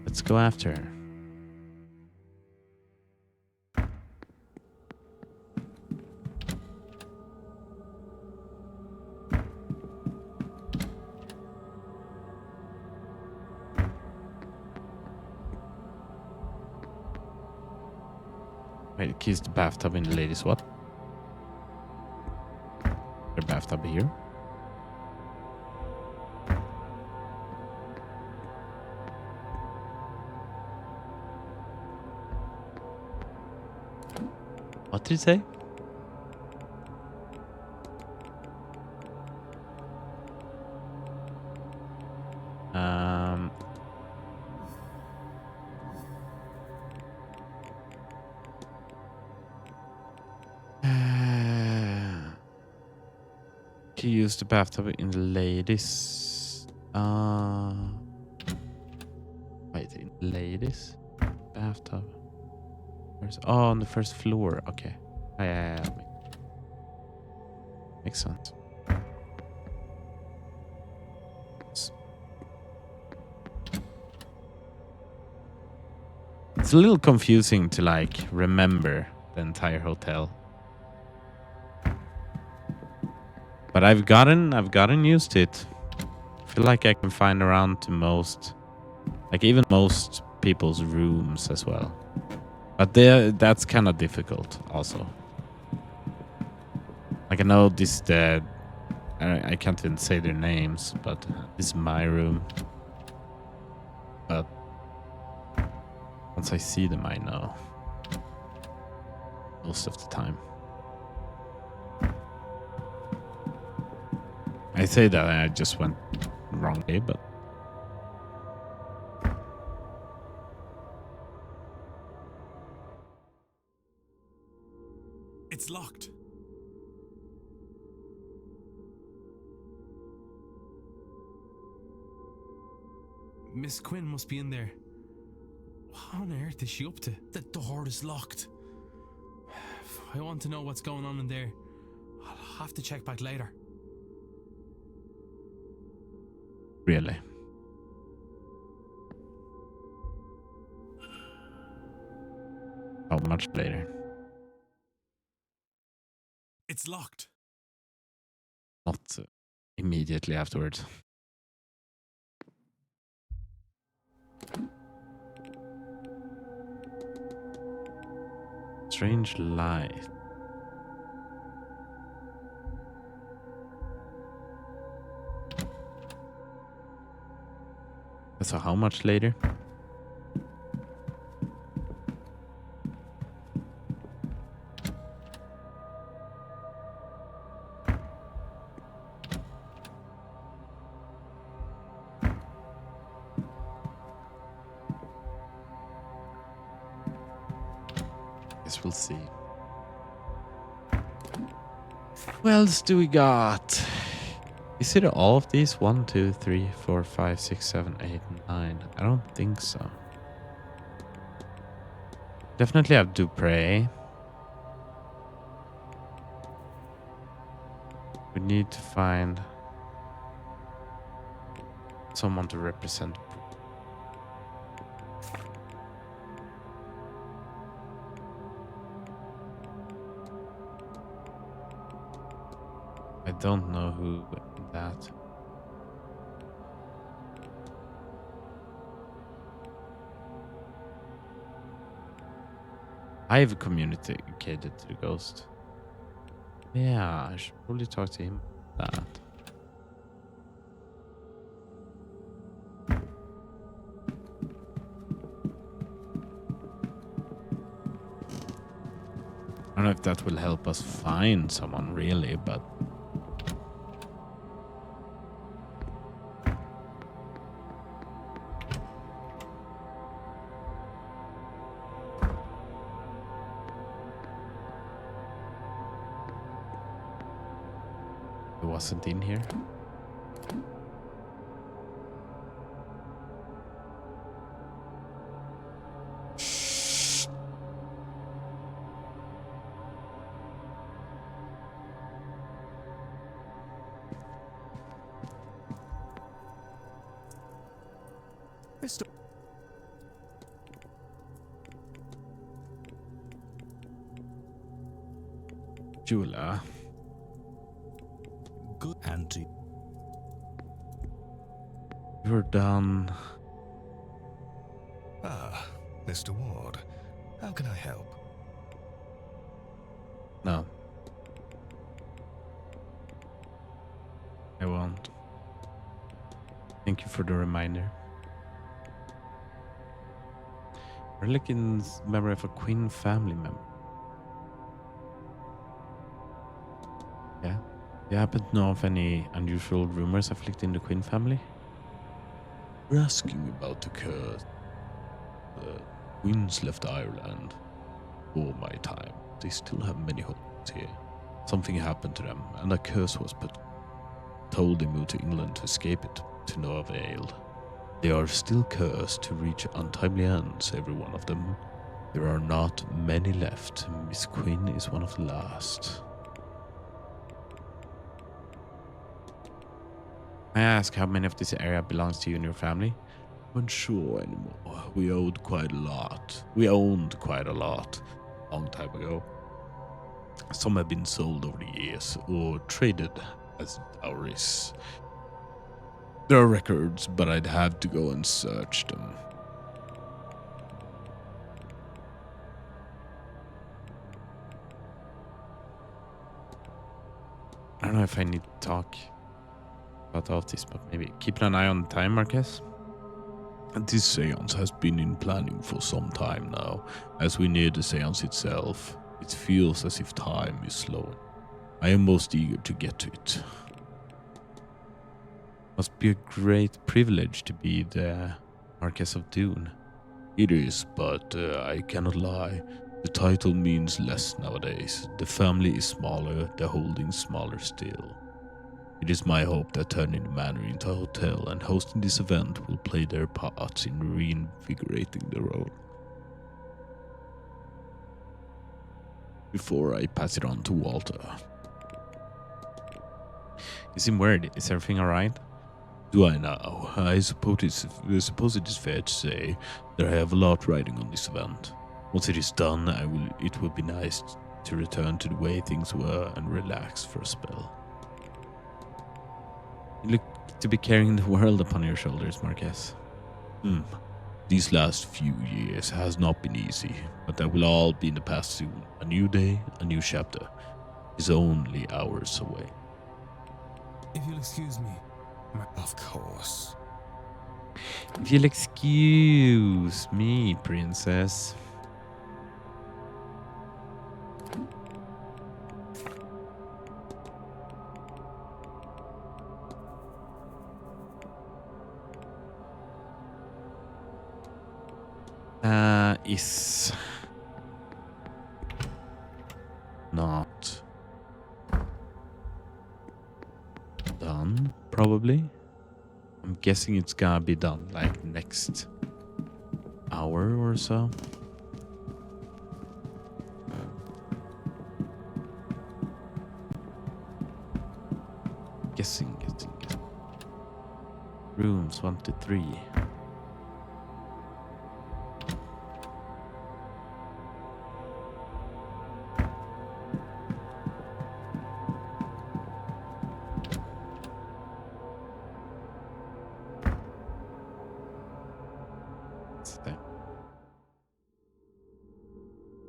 Let's go after her. Wait, keys the bathtub in the ladies what? The bathtub here. did you say? Um. She used the bathtub in the ladies. Wait, in the ladies bathtub. Oh, on the first floor. Okay. Yeah. Makes sense. It's a little confusing to like remember the entire hotel. But I've gotten used to it. I feel like I can find around to most, like even most people's rooms as well. But that's kind of difficult also. Like I know this I can't even say their names, but this is my room. But once I see them, I know. Most of the time. I say that and I just went wrong way, but It's locked. Miss Quinn must be in there. What on earth is she up to? The door is locked. I want to know what's going on in there. I'll have to check back later. really. How much later? It's locked. Not immediately afterwards. Strange light. So how much later? Guess we'll see. What else do we got? Is it all of these? 1, 2, 3, 4, 5, 6, 7, 8, 9. I don't think so. Definitely have Dupre. We need to find someone to represent. I don't know who that. I've communicated to the ghost. Yeah, I should probably talk to him about that. I don't know if that will help us find someone really, but it wasn't in here. Mr. Jula. Good auntie. You're done. Ah, Mr. Ward. How can I help? No. I won't. Thank you for the reminder. Relic in memory of a Quinn family member. You happen to know of any unusual rumors afflicting the Quinn family? We're asking about the curse. The Quinns left Ireland before my time. They still have many homes here. Something happened to them, and a curse was put. Told they moved to England to escape it, to no avail. They are still cursed to reach untimely ends, every one of them. There are not many left. Miss Quinn is one of the last. I ask how many of this area belongs to you and your family? I'm unsure anymore. We owned quite a lot. Long time ago. Some have been sold over the years or traded as dowries. There are records, but I'd have to go and search them. I don't know if I need to talk about all of this, but maybe keep an eye on the time, Marquez. This seance has been in planning for some time now. As we near the seance itself, it feels as if time is slowing. I am most eager to get to it. Must be a great privilege to be the Marquess of Dune. It is, but I cannot lie. The title means less nowadays. The family is smaller, the holding smaller still. It is my hope that turning the manor into a hotel and hosting this event will play their parts in reinvigorating the role. Before I pass it on to Walter. You seem worried. Is everything alright? Do I now? I suppose it is fair to say that I have a lot riding on this event. Once it is done, it will be nice to return to the way things were and relax for a spell. You look to be carrying the world upon your shoulders, Marquez. These last few years has not been easy, but that will all be in the past soon. A new day, a new chapter is only hours away. If you'll excuse me. Of course. If you'll excuse me, princess. Is not done, probably. I'm guessing it's gonna be done like next hour or so. Guessing. Rooms 1 to 3.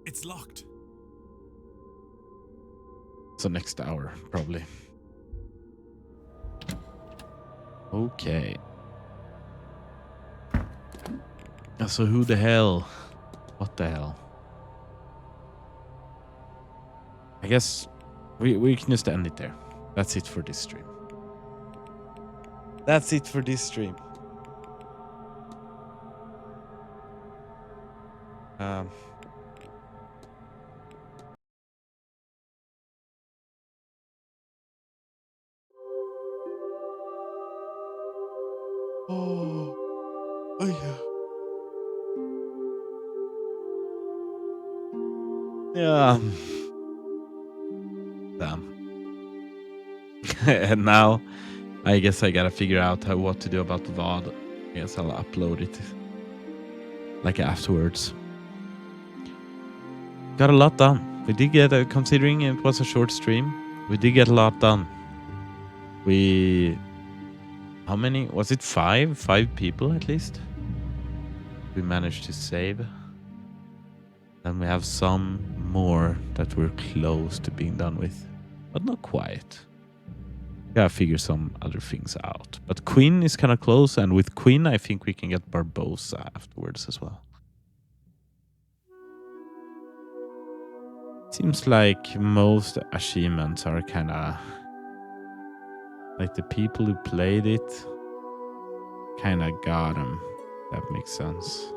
It's locked. So next hour, probably. Okay. So who the hell? What the hell? I guess we can just end it there. That's it for this stream. That's it for this stream. Oh yeah. Yeah. Damn. And now, I guess I gotta figure out what to do about the VOD. I guess I'll upload it like afterwards. Got a lot done. We did get, considering it was a short stream, we did get a lot done. How many? Was it 5? 5 people at least? We managed to save. And we have some more that we're close to being done with, but not quite. Gotta figure some other things out. But Queen is kind of close, and with Queen, I think we can get Barbosa afterwards as well. Seems like most achievements are kind of Like the people who played it kind of got him. That makes sense.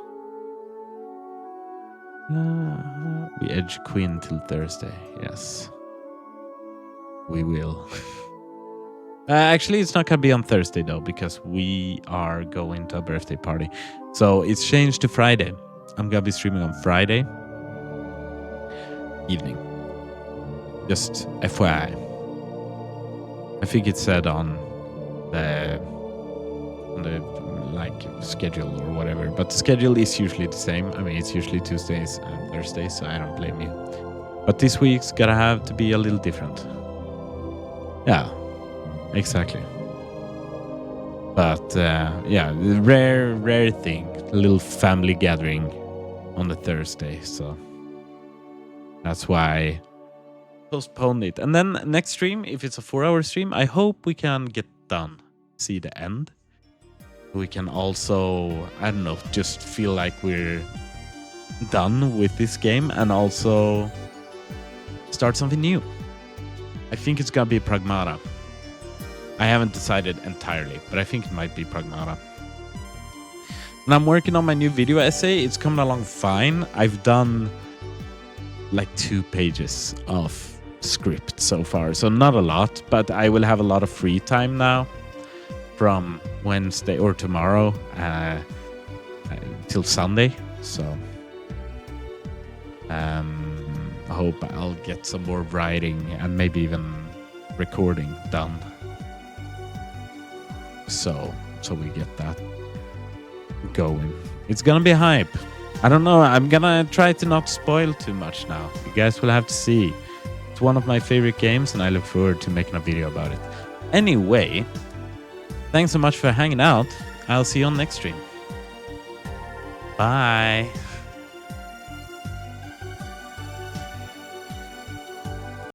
We edge Queen till Thursday. Yes. We will. Actually, it's not going to be on Thursday, though, because we are going to a birthday party. So it's changed to Friday. I'm going to be streaming on Friday evening. Just FYI. I think it said on the like schedule or whatever, but the schedule is usually the same. I mean, it's usually Tuesdays and Thursdays, so I don't blame you. But this week's gotta have to be a little different. Yeah, exactly. But yeah, the rare thing, a little family gathering on the Thursday, so that's why I postponed it. And then next stream, if it's a 4-hour stream, I hope we can get done, see the end. We can also, I don't know, just feel like we're done with this game and also start something new. I think it's gonna be Pragmata. I haven't decided entirely, but I think it might be Pragmata. And I'm working on my new video essay. It's coming along fine. I've done like 2 pages of script so far, so not a lot, but I will have a lot of free time now from Wednesday or tomorrow till Sunday. So I hope I'll get some more writing and maybe even recording done. So we get that going. It's gonna be hype. I don't know. I'm gonna try to not spoil too much now. You guys will have to see. It's one of my favorite games, and I look forward to making a video about it. Anyway, thanks so much for hanging out. I'll see you on next stream. Bye.